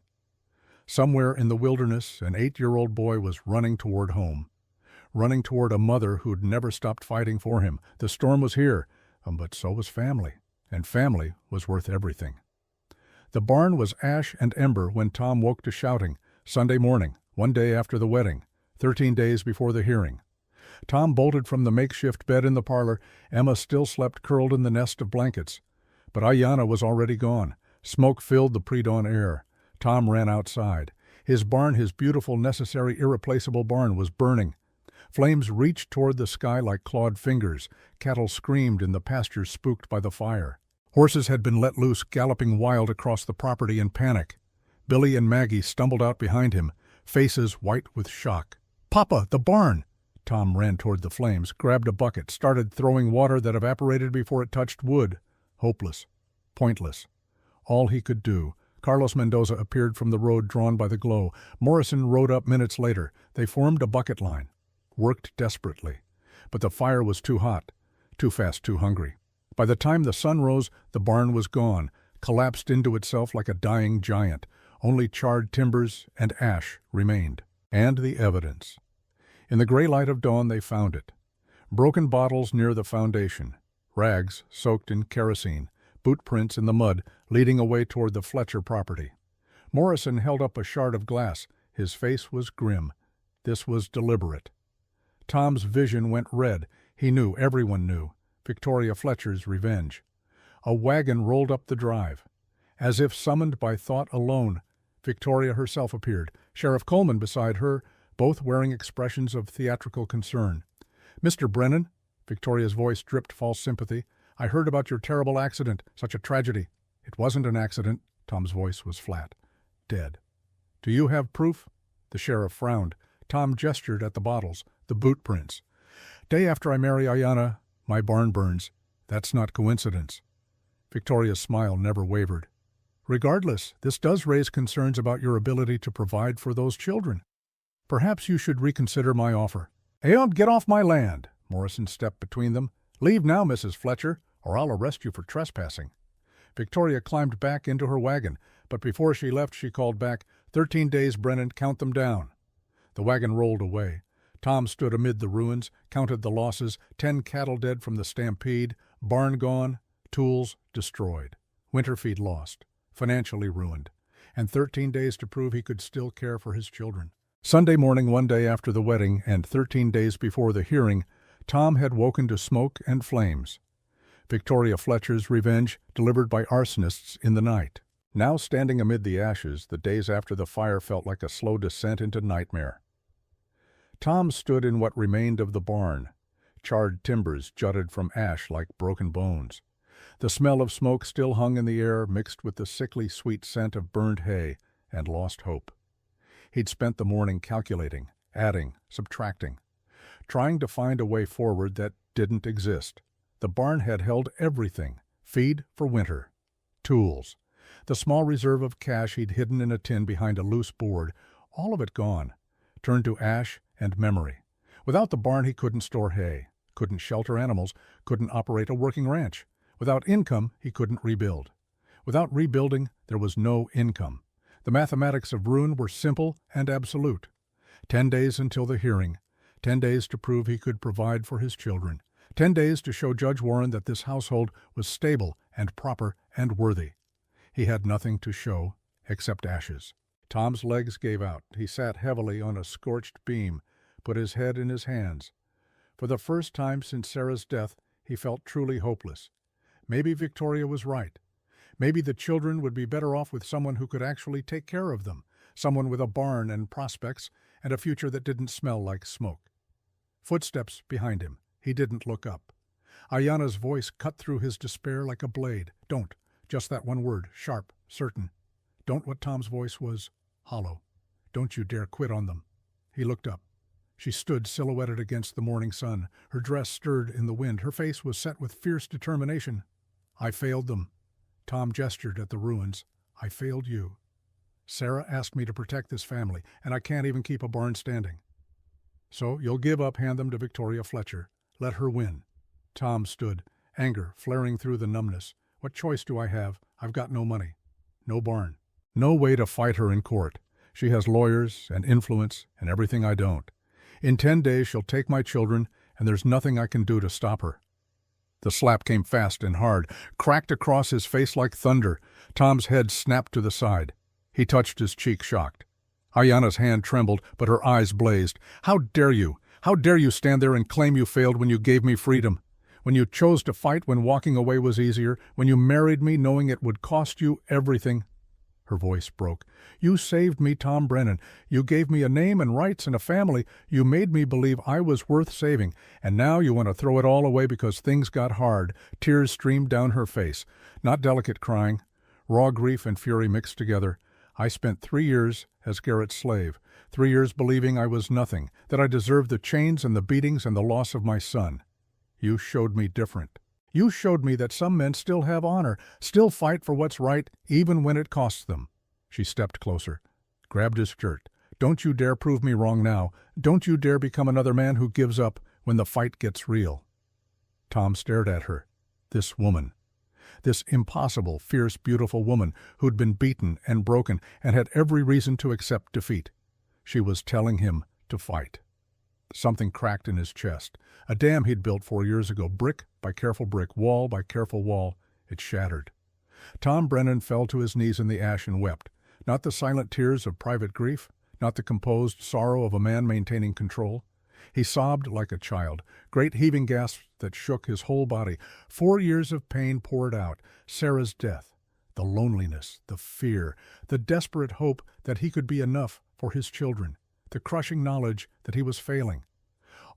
Somewhere in the wilderness, an 8-year-old boy was running toward home, running toward a mother who'd never stopped fighting for him. The storm was here, but so was family, and family was worth everything. The barn was ash and ember when Tom woke to shouting, Sunday morning, 1 day after the wedding, 13 days before the hearing. Tom bolted from the makeshift bed in the parlor. Emma still slept curled in the nest of blankets. But Ayanna was already gone. Smoke filled the pre-dawn air. Tom ran outside. His barn, his beautiful, necessary, irreplaceable barn, was burning. Flames reached toward the sky like clawed fingers. Cattle screamed in the pastures spooked by the fire. Horses had been let loose, galloping wild across the property in panic. Billy and Maggie stumbled out behind him, faces white with shock. "Papa, the barn!" Tom ran toward the flames, grabbed a bucket, started throwing water that evaporated before it touched wood. Hopeless. Pointless. All he could do. Carlos Mendoza appeared from the road drawn by the glow. Morrison rode up minutes later. They formed a bucket line. Worked desperately. But the fire was too hot. Too fast, too hungry. By the time the sun rose, the barn was gone, collapsed into itself like a dying giant. Only charred timbers and ash remained. And the evidence. In the gray light of dawn they found it. Broken bottles near the foundation. Rags soaked in kerosene. Boot prints in the mud leading away toward the Fletcher property. Morrison held up a shard of glass. His face was grim. This was deliberate. Tom's vision went red. He knew, everyone knew. Victoria Fletcher's revenge. A wagon rolled up the drive. As if summoned by thought alone, Victoria herself appeared, Sheriff Coleman beside her, both wearing expressions of theatrical concern. "Mr. Brennan," Victoria's voice dripped false sympathy, "I heard about your terrible accident, such a tragedy." "It wasn't an accident." Tom's voice was flat. "Dead." "Do you have proof?" The sheriff frowned. Tom gestured at the bottles, the boot prints. "Day after I marry Ayanna, my barn burns. That's not coincidence." Victoria's smile never wavered. "Regardless, this does raise concerns about your ability to provide for those children. Perhaps you should reconsider my offer." "Hey, get off my land!" Morrison stepped between them. "Leave now, Mrs. Fletcher, or I'll arrest you for trespassing." Victoria climbed back into her wagon, but before she left she called back, 13 days, Brennan, count them down." The wagon rolled away. Tom stood amid the ruins, counted the losses, 10 cattle dead from the stampede, barn gone, tools destroyed, winter feed lost, financially ruined, and 13 days to prove he could still care for his children. Sunday morning, 1 day after the wedding and 13 days before the hearing, Tom had woken to smoke and flames. Victoria Fletcher's revenge delivered by arsonists in the night. Now standing amid the ashes, the days after the fire felt like a slow descent into nightmare. Tom stood in what remained of the barn. Charred timbers jutted from ash like broken bones. The smell of smoke still hung in the air, mixed with the sickly sweet scent of burned hay and lost hope. He'd spent the morning calculating, adding, subtracting, trying to find a way forward that didn't exist. The barn had held everything: feed for winter, tools, the small reserve of cash he'd hidden in a tin behind a loose board, all of it gone, turned to ash and memory. Without the barn he couldn't store hay, couldn't shelter animals, couldn't operate a working ranch. Without income he couldn't rebuild. Without rebuilding there was no income. The mathematics of ruin were simple and absolute. 10 days until the hearing, 10 days to prove he could provide for his children, 10 days to show Judge Warren that this household was stable and proper and worthy. He had nothing to show except ashes. Tom's legs gave out. He sat heavily on a scorched beam, put his head in his hands. For the first time since Sarah's death, he felt truly hopeless. Maybe Victoria was right. Maybe the children would be better off with someone who could actually take care of them, someone with a barn and prospects and a future that didn't smell like smoke. Footsteps behind him. He didn't look up. Ayana's voice cut through his despair like a blade. Don't. Just that one word. Sharp. Certain. Don't. What Tom's voice was hollow. Don't you dare quit on them. He looked up. She stood silhouetted against the morning sun. Her dress stirred in the wind. Her face was set with fierce determination. I failed them. Tom gestured at the ruins. I failed you. Sarah asked me to protect this family, and I can't even keep a barn standing. So you'll give up, hand them to Victoria Fletcher. Let her win. Tom stood, anger flaring through the numbness. What choice do I have? I've got no money. No barn. No way to fight her in court. She has lawyers and influence and everything I don't. In 10 days she'll take my children, and there's nothing I can do to stop her. The slap came fast and hard, cracked across his face like thunder. Tom's head snapped to the side. He touched his cheek, shocked. Ayana's hand trembled, but her eyes blazed. How dare you? How dare you stand there and claim you failed when you gave me freedom? When you chose to fight when walking away was easier? When you married me knowing it would cost you everything? Her voice broke. You saved me, Tom Brennan. You gave me a name and rights and a family. You made me believe I was worth saving. And now you want to throw it all away because things got hard. Tears streamed down her face. Not delicate crying. Raw grief and fury mixed together. I spent 3 years as Garrett's slave. 3 years believing I was nothing, that I deserved the chains and the beatings and the loss of my son. You showed me different. You showed me that some men still have honor, still fight for what's right, even when it costs them. She stepped closer, grabbed his shirt. Don't you dare prove me wrong now. Don't you dare become another man who gives up when the fight gets real. Tom stared at her. This woman. This impossible, fierce, beautiful woman who'd been beaten and broken and had every reason to accept defeat. She was telling him to fight. Something cracked in his chest. A dam he'd built 4 years ago, brick by careful brick, wall by careful wall. It shattered. Tom Brennan fell to his knees in the ash and wept. Not the silent tears of private grief, not the composed sorrow of a man maintaining control. He sobbed like a child, great heaving gasps that shook his whole body. 4 years of pain poured out. Sarah's death, the loneliness, the fear, the desperate hope that he could be enough for his children, the crushing knowledge that he was failing.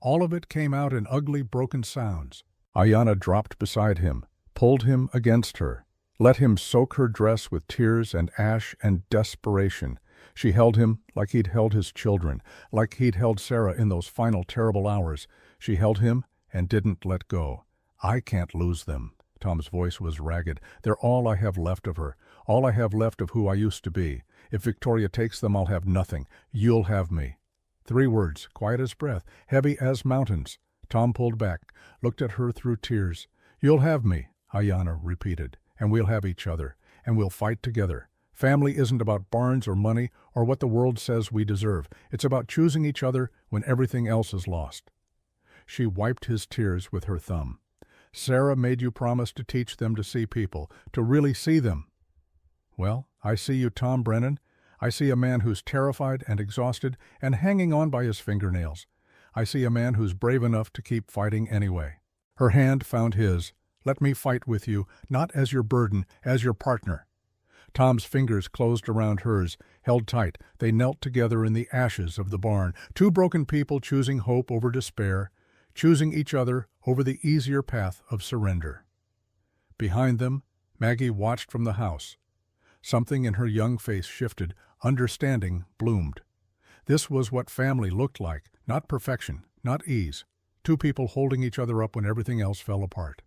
All of it came out in ugly, broken sounds. Ayana dropped beside him, pulled him against her, let him soak her dress with tears and ash and desperation. She held him like he'd held his children, like he'd held Sarah in those final terrible hours. She held him and didn't let go. I can't lose them. Tom's voice was ragged. They're all I have left of her, all I have left of who I used to be. If Victoria takes them, I'll have nothing. You'll have me. 3 words, quiet as breath, heavy as mountains. Tom pulled back, looked at her through tears. You'll have me, Ayana repeated, and we'll have each other, and we'll fight together. Family isn't about barns or money or what the world says we deserve. It's about choosing each other when everything else is lost. She wiped his tears with her thumb. Sarah made you promise to teach them to see people, to really see them. Well, I see you, Tom Brennan. I see a man who's terrified and exhausted and hanging on by his fingernails. I see a man who's brave enough to keep fighting anyway. Her hand found his. Let me fight with you, not as your burden, as your partner. Tom's fingers closed around hers, held tight. They knelt together in the ashes of the barn, 2 broken people choosing hope over despair, choosing each other over the easier path of surrender. Behind them, Maggie watched from the house. Something in her young face shifted. Understanding bloomed. This was what family looked like, not perfection, not ease. 2 people holding each other up when everything else fell apart.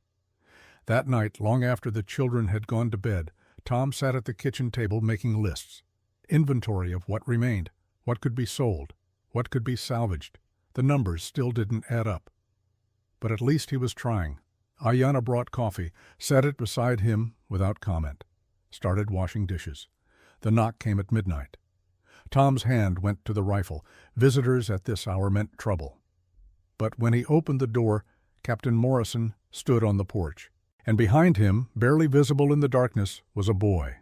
That night, long after the children had gone to bed, Tom sat at the kitchen table making lists. Inventory of what remained, what could be sold, what could be salvaged. The numbers still didn't add up. But at least he was trying. Ayana brought coffee, set it beside him without comment. Started washing dishes. The knock came at midnight. Tom's hand went to the rifle. Visitors at this hour meant trouble. But when he opened the door, Captain Morrison stood on the porch. And behind him, barely visible in the darkness, was a boy.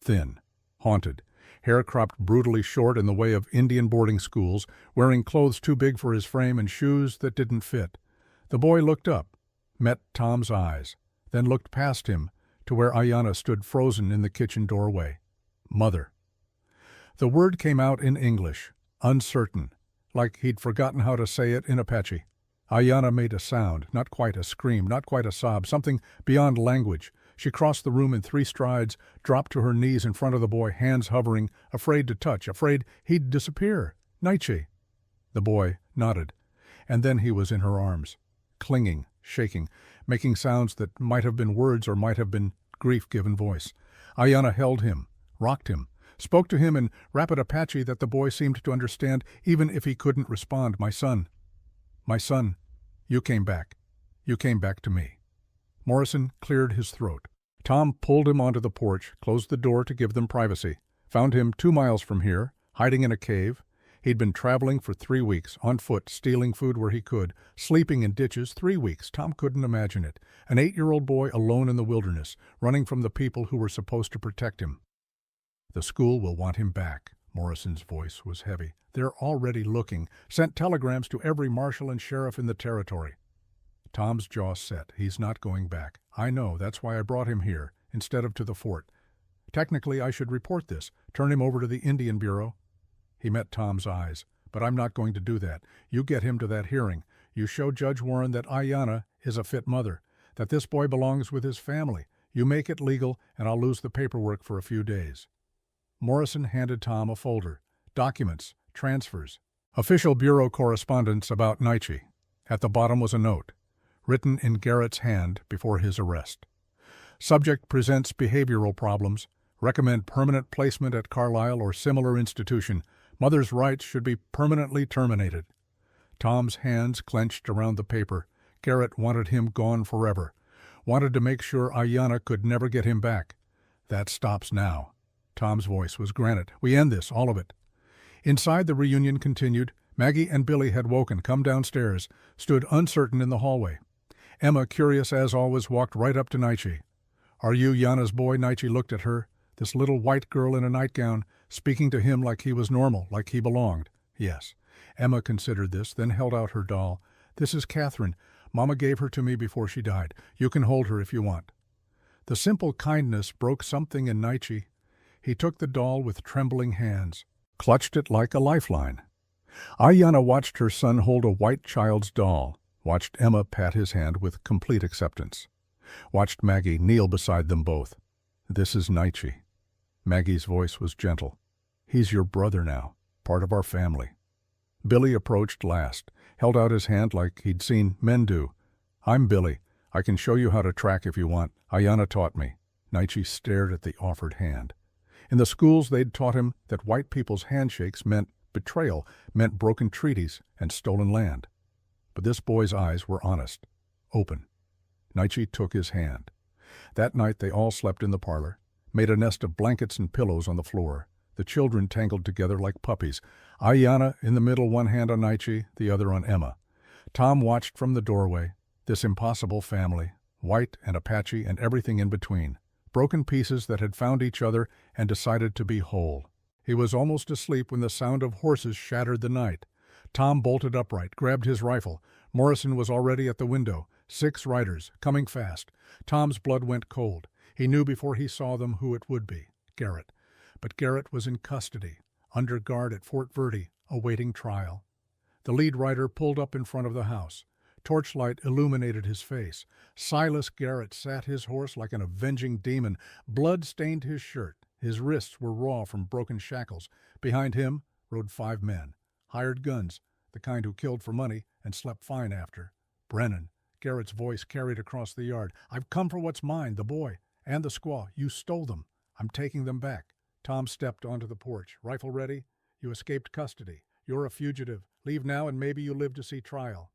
Thin, haunted, hair cropped brutally short in the way of Indian boarding schools, wearing clothes too big for his frame and shoes that didn't fit. The boy looked up, met Tom's eyes, then looked past him to where Ayana stood frozen in the kitchen doorway. Mother. The word came out in English, uncertain, like he'd forgotten how to say it in Apache. Ayanna made a sound, not quite a scream, not quite a sob, something beyond language. She crossed the room in 3 strides, dropped to her knees in front of the boy, hands hovering, afraid to touch, afraid he'd disappear. Nietzsche. The boy nodded, and then he was in her arms, clinging, shaking, making sounds that might have been words or might have been grief given voice. Ayanna held him, rocked him, spoke to him in rapid Apache that the boy seemed to understand even if he couldn't respond. My son, you came back. You came back to me. Morrison cleared his throat. Tom pulled him onto the porch, closed the door to give them privacy. Found him 2 miles from here, hiding in a cave. He'd been traveling for 3 weeks, on foot, stealing food where he could, sleeping in ditches. 3 weeks. Tom couldn't imagine it. An 8-year-old boy alone in the wilderness, running from the people who were supposed to protect him. The school will want him back. Morrison's voice was heavy. They're already looking. Sent telegrams to every marshal and sheriff in the territory. Tom's jaw set. He's not going back. I know. That's why I brought him here, instead of to the fort. Technically, I should report this, turn him over to the Indian Bureau. He met Tom's eyes. But I'm not going to do that. You get him to that hearing. You show Judge Warren that Ayanna is a fit mother, that this boy belongs with his family. You make it legal, and I'll lose the paperwork for a few days. Morrison handed Tom a folder. Documents, transfers, official bureau correspondence about Nietzsche. At the bottom was a note, written in Garrett's hand before his arrest. Subject presents behavioral problems. Recommend permanent placement at Carlisle or similar institution. Mother's rights should be permanently terminated. Tom's hands clenched around the paper. Garrett wanted him gone forever. Wanted to make sure Ayanna could never get him back. That stops now. Tom's voice was granite. We end this, all of it. Inside, the reunion continued. Maggie and Billy had woken, come downstairs, stood uncertain in the hallway. Emma, curious as always, walked right up to Nietzsche. Are you Yanna's boy? Nietzsche looked at her. This little white girl in a nightgown, speaking to him like he was normal, like he belonged. Yes. Emma considered this, then held out her doll. This is Catherine. Mama gave her to me before she died. You can hold her if you want. The simple kindness broke something in Nietzsche. He took the doll with trembling hands, clutched it like a lifeline. Ayanna watched her son hold a white child's doll, watched Emma pat his hand with complete acceptance, watched Maggie kneel beside them both. This is Nietzsche. Maggie's voice was gentle. He's your brother now, part of our family. Billy approached last, held out his hand like he'd seen men do. I'm Billy. I can show you how to track if you want. Ayanna taught me. Nietzsche stared at the offered hand. In the schools, they'd taught him that white people's handshakes meant betrayal, meant broken treaties and stolen land. But this boy's eyes were honest, open. Nietzsche took his hand. That night they all slept in the parlor, made a nest of blankets and pillows on the floor. The children tangled together like puppies. Ayanna in the middle, one hand on Nietzsche, the other on Emma. Tom watched from the doorway, this impossible family, white and Apache and everything in between. Broken pieces that had found each other and decided to be whole. He was almost asleep when the sound of horses shattered the night. Tom bolted upright, grabbed his rifle. Morrison was already at the window. 6 riders, coming fast. Tom's blood went cold. He knew before he saw them who it would be, Garrett. But Garrett was in custody, under guard at Fort Verde, awaiting trial. The lead rider pulled up in front of the house. Torchlight illuminated his face. Silas Garrett sat his horse like an avenging demon. Blood stained his shirt. His wrists were raw from broken shackles. Behind him rode 5 men. Hired guns, the kind who killed for money and slept fine after. Brennan, Garrett's voice carried across the yard. I've come for what's mine, the boy, and the squaw. You stole them. I'm taking them back. Tom stepped onto the porch. Rifle ready? You escaped custody. You're a fugitive. Leave now and maybe you live to see trial.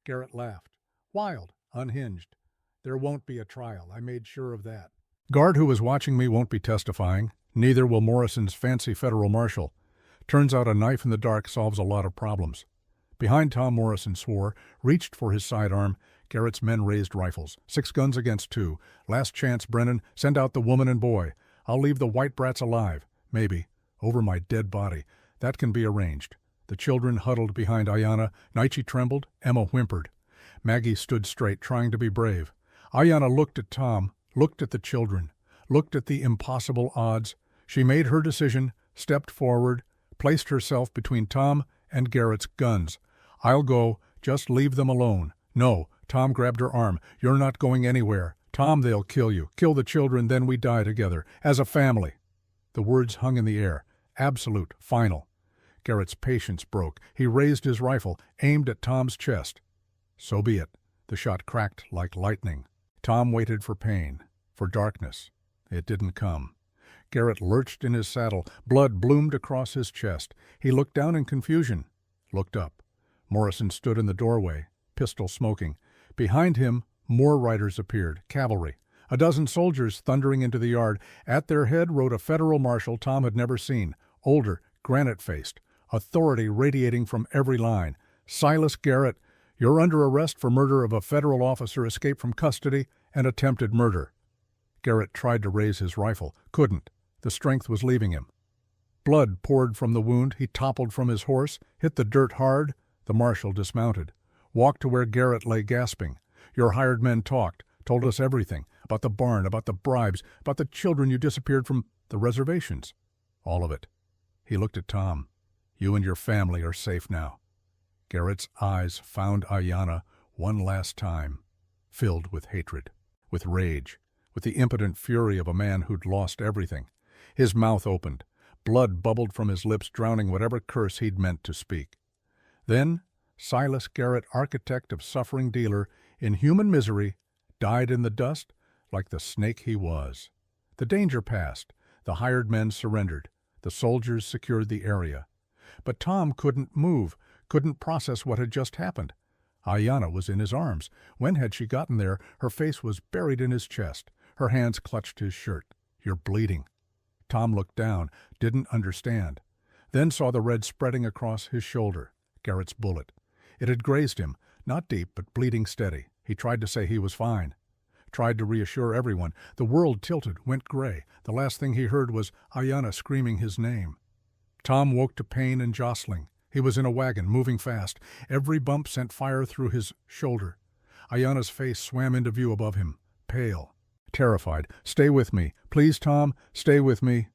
Garrett laughed. Wild, unhinged. There won't be a trial. I made sure of that. Guard who was watching me won't be testifying. Neither will Morrison's fancy federal marshal. Turns out a knife in the dark solves a lot of problems. Behind Tom, Morrison swore, reached for his sidearm. Garrett's men raised rifles. 6 guns against 2. Last chance, Brennan. Send out the woman and boy. I'll leave the white brats alive. Maybe. Over my dead body. That can be arranged. The children huddled behind Ayanna. Nietzsche trembled. Emma whimpered. Maggie stood straight, trying to be brave. Ayanna looked at Tom, looked at the children, looked at the impossible odds. She made her decision, stepped forward, placed herself between Tom and Garrett's guns. I'll go. Just leave them alone." "No." Tom grabbed her arm. "You're not going anywhere. Tom, they'll kill you. Kill the children, then we die together. As a family." The words hung in the air. Absolute, final. Garrett's patience broke. He raised his rifle, aimed at Tom's chest. So be it. The shot cracked like lightning. Tom waited for pain, for darkness. It didn't come. Garrett lurched in his saddle. Blood bloomed across his chest. He looked down in confusion, looked up. Morrison stood in the doorway, pistol smoking. Behind him, more riders appeared, cavalry. A dozen soldiers thundering into the yard. At their head rode a federal marshal Tom had never seen, older, granite-faced, authority radiating from every line. "Silas Garrett, you're under arrest for murder of a federal officer escaped from custody and attempted murder." Garrett tried to raise his rifle, couldn't. The strength was leaving him. Blood poured from the wound. He toppled from his horse, hit the dirt hard. The marshal dismounted, walked to where Garrett lay gasping. "Your hired men talked, told us everything, about the barn, about the bribes, about the children you disappeared from the reservations. All of it." He looked at Tom. "You and your family are safe now." Garrett's eyes found Ayanna one last time, filled with hatred, with rage, with the impotent fury of a man who'd lost everything. His mouth opened. Blood bubbled from his lips, drowning whatever curse he'd meant to speak. Then, Silas Garrett, architect of suffering dealer, in human misery, died in the dust like the snake he was. The danger passed. The hired men surrendered. The soldiers secured the area. But Tom couldn't move, couldn't process what had just happened. Ayanna was in his arms. When had she gotten there? Her face was buried in his chest. Her hands clutched his shirt. "You're bleeding." Tom looked down, didn't understand. Then saw the red spreading across his shoulder. Garrett's bullet. It had grazed him, not deep, but bleeding steady. He tried to say he was fine. Tried to reassure everyone. The world tilted, went gray. The last thing he heard was Ayanna screaming his name. Tom woke to pain and jostling. He was in a wagon, moving fast. Every bump sent fire through his shoulder. Ayanna's face swam into view above him, pale, terrified. "Stay with me. Please, Tom, stay with me."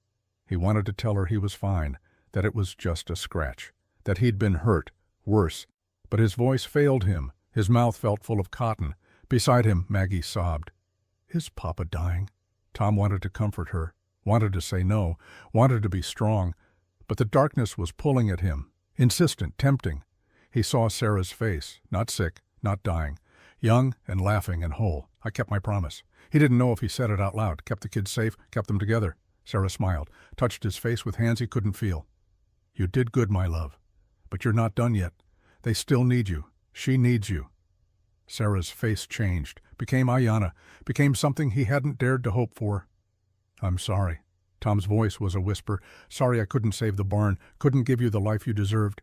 He wanted to tell her he was fine, that it was just a scratch, that he'd been hurt, worse. But his voice failed him. His mouth felt full of cotton. Beside him, Maggie sobbed. "Is Papa dying?" Tom wanted to comfort her, wanted to say no, wanted to be strong. But the darkness was pulling at him, insistent, tempting. He saw Sarah's face, not sick, not dying, young and laughing and whole. "I kept my promise." He didn't know if he said it out loud. Kept the kids safe, kept them together. Sarah smiled, touched his face with hands he couldn't feel. "You did good, my love. But you're not done yet. They still need you. She needs you." Sarah's face changed, became Ayanna, became something he hadn't dared to hope for. "I'm sorry." Tom's voice was a whisper. "Sorry I couldn't save the barn, couldn't give you the life you deserved."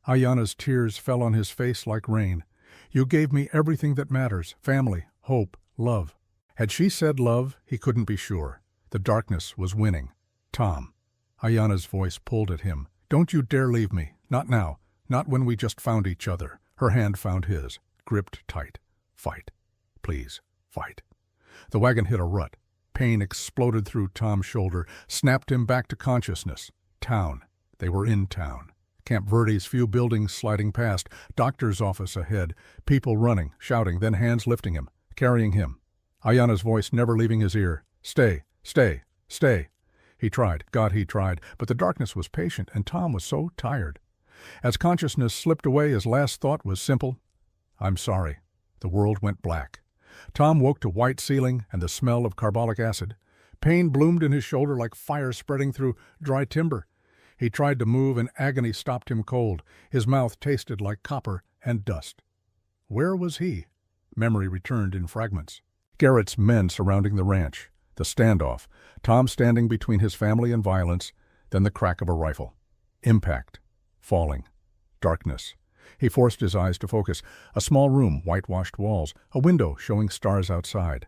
Ayanna's tears fell on his face like rain. "You gave me everything that matters, family, hope, love." Had she said love, he couldn't be sure. The darkness was winning. "Tom." Ayanna's voice pulled at him. "Don't you dare leave me. Not now. Not when we just found each other." Her hand found his, gripped tight. "Fight. Please, fight." The wagon hit a rut. Pain exploded through Tom's shoulder, snapped him back to consciousness. Town. They were in town. Camp Verde's few buildings sliding past, doctor's office ahead, people running, shouting, then hands lifting him, carrying him. Ayanna's voice never leaving his ear. "Stay, stay, stay." He tried, God, he tried, but the darkness was patient, and Tom was so tired. As consciousness slipped away, his last thought was simple. "I'm sorry." The world went black. Tom woke to white ceiling and the smell of carbolic acid. Pain bloomed in his shoulder like fire spreading through dry timber. He tried to move, and agony stopped him cold. His mouth tasted like copper and dust. Where was he? Memory returned in fragments. Garrett's men surrounding the ranch. The standoff. Tom standing between his family and violence. Then the crack of a rifle. Impact. Falling. Darkness. He forced his eyes to focus. A small room, whitewashed walls, a window showing stars outside.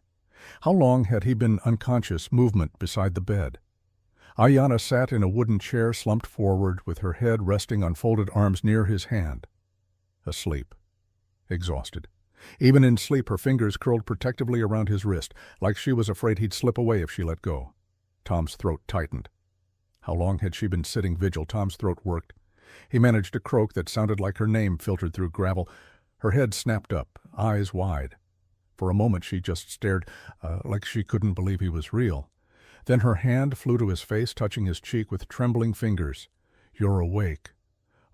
How long had he been unconscious, movement beside the bed? Ayanna sat in a wooden chair, slumped forward, with her head resting on folded arms near his hand. Asleep. Exhausted. Even in sleep, her fingers curled protectively around his wrist, like she was afraid he'd slip away if she let go. Tom's throat tightened. How long had she been sitting vigil? Tom's throat worked. He managed a croak that sounded like her name filtered through gravel. Her head snapped up, eyes wide. For a moment she just stared, like she couldn't believe he was real. Then her hand flew to his face, touching his cheek with trembling fingers. "You're awake.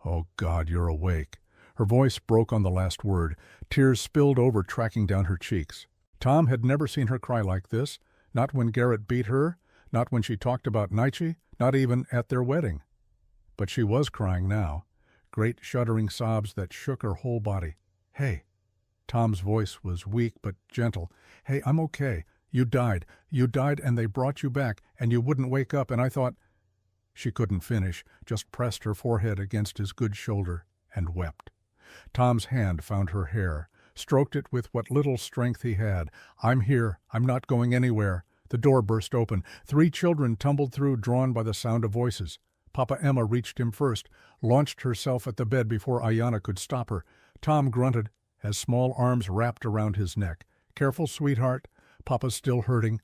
Oh, God, you're awake." Her voice broke on the last word. Tears spilled over, tracking down her cheeks. Tom had never seen her cry like this, not when Garrett beat her, not when she talked about Nietzsche, not even at their wedding. But she was crying now, great shuddering sobs that shook her whole body. "Hey." Tom's voice was weak but gentle. "Hey, I'm okay. You died, and they brought you back, and you wouldn't wake up, and I thought—" She couldn't finish, just pressed her forehead against his good shoulder and wept. Tom's hand found her hair, stroked it with what little strength he had. "I'm here. I'm not going anywhere." The door burst open. 3 children tumbled through, drawn by the sound of voices. Papa Emma reached him first, launched herself at the bed before Ayanna could stop her. Tom grunted as small arms wrapped around his neck. "Careful, sweetheart. Papa's still hurting."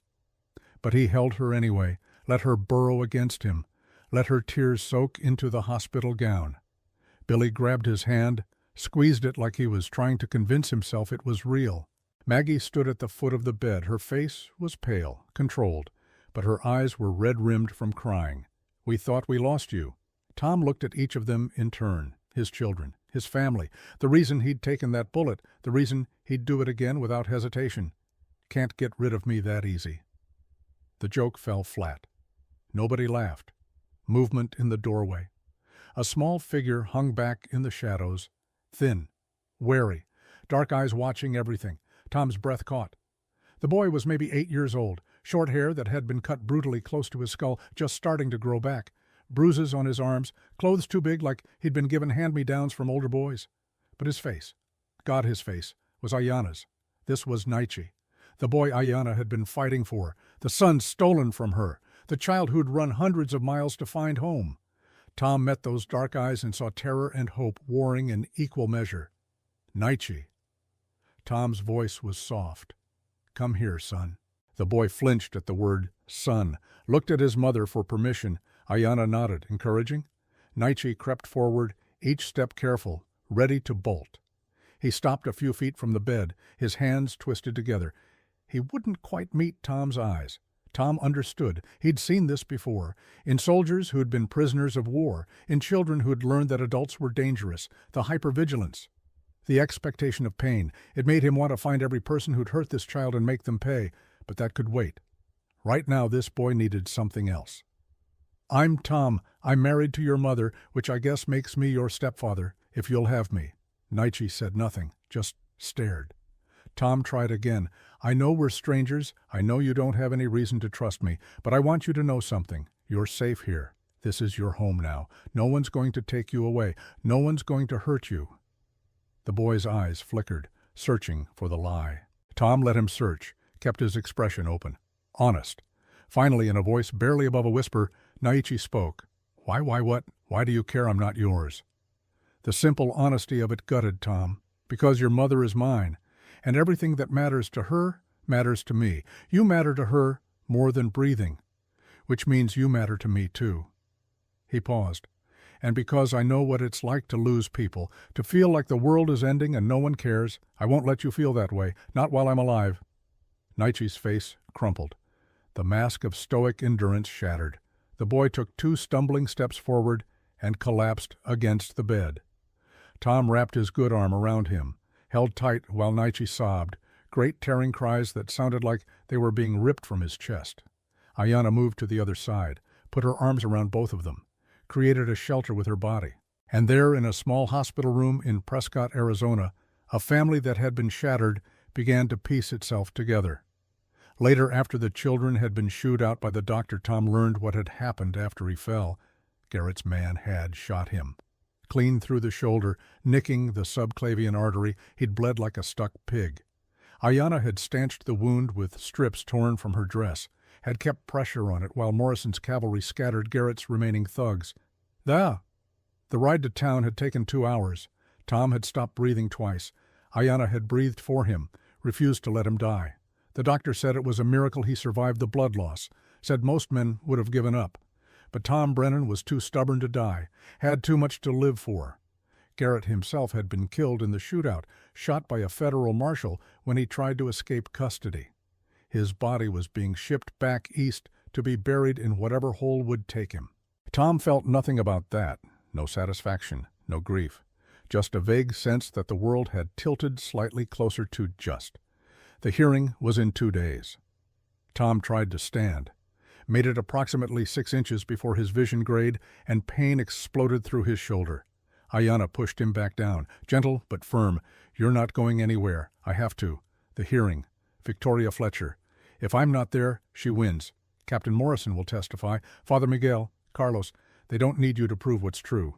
But he held her anyway, let her burrow against him, let her tears soak into the hospital gown. Billy grabbed his hand, squeezed it like he was trying to convince himself it was real. Maggie stood at the foot of the bed. Her face was pale, controlled, but her eyes were red-rimmed from crying. "We thought we lost you." Tom looked at each of them in turn, his children, his family, the reason he'd taken that bullet, the reason he'd do it again without hesitation. "Can't get rid of me that easy." The joke fell flat. Nobody laughed. Movement in the doorway. A small figure hung back in the shadows, thin, wary, dark eyes watching everything. Tom's breath caught. The boy was maybe 8 years old, short hair that had been cut brutally close to his skull, just starting to grow back, bruises on his arms, clothes too big like he'd been given hand-me-downs from older boys. But his face, God, his face, was Ayanna's. This was Nietzsche, the boy Ayanna had been fighting for, the son stolen from her, the child who'd run hundreds of miles to find home. Tom met those dark eyes and saw terror and hope warring in equal measure. "Nietzsche." Tom's voice was soft. "Come here, son." The boy flinched at the word son, looked at his mother for permission. Ayanna nodded, encouraging. Nietzsche crept forward, each step careful, ready to bolt. He stopped a few feet from the bed, his hands twisted together. He wouldn't quite meet Tom's eyes. Tom understood. He'd seen this before, in soldiers who'd been prisoners of war, in children who'd learned that adults were dangerous, the hypervigilance, the expectation of pain. It made him want to find every person who'd hurt this child and make them pay, but that could wait. Right now this boy needed something else. "I'm Tom. I'm married to your mother, which I guess makes me your stepfather, if you'll have me." Nietzsche said nothing, just stared. Tom tried again. "I know we're strangers. I know you don't have any reason to trust me, but I want you to know something. You're safe here. This is your home now. No one's going to take you away. No one's going to hurt you." The boy's eyes flickered, searching for the lie. Tom let him search, kept his expression open. Honest. Finally, in a voice barely above a whisper, Nietzsche spoke. What? Why do you care I'm not yours?" The simple honesty of it gutted Tom. "Because your mother is mine, and everything that matters to her matters to me. You matter to her more than breathing, which means you matter to me too." He paused. "And because I know what it's like to lose people, to feel like the world is ending and no one cares, I won't let you feel that way, not while I'm alive." Nietzsche's face crumpled. The mask of stoic endurance shattered. The boy took 2 stumbling steps forward and collapsed against the bed. Tom wrapped his good arm around him, held tight while Nietzsche sobbed, great tearing cries that sounded like they were being ripped from his chest. Ayanna moved to the other side, put her arms around both of them, created a shelter with her body. And there, in a small hospital room in Prescott, Arizona, a family that had been shattered began to piece itself together. Later, after the children had been shooed out by the doctor, Tom learned what had happened after he fell. Garrett's man had shot him. Clean through the shoulder, nicking the subclavian artery, he'd bled like a stuck pig. Ayanna had stanched the wound with strips torn from her dress, had kept pressure on it while Morrison's cavalry scattered Garrett's remaining thugs. The ride to town had taken 2 hours. Tom had stopped breathing twice. Ayanna had breathed for him, refused to let him die. The doctor said it was a miracle he survived the blood loss, said most men would have given up. But Tom Brennan was too stubborn to die, had too much to live for. Garrett himself had been killed in the shootout, shot by a federal marshal when he tried to escape custody. His body was being shipped back east to be buried in whatever hole would take him. Tom felt nothing about that, no satisfaction, no grief, just a vague sense that the world had tilted slightly closer to just. The hearing was in 2 days. Tom tried to stand, made it approximately 6 inches before his vision grayed and pain exploded through his shoulder. Ayanna pushed him back down, gentle but firm. "You're not going anywhere. I have to. The hearing. Victoria Fletcher. If I'm not there, she wins. Captain Morrison will testify. Father Miguel, Carlos, they don't need you to prove what's true."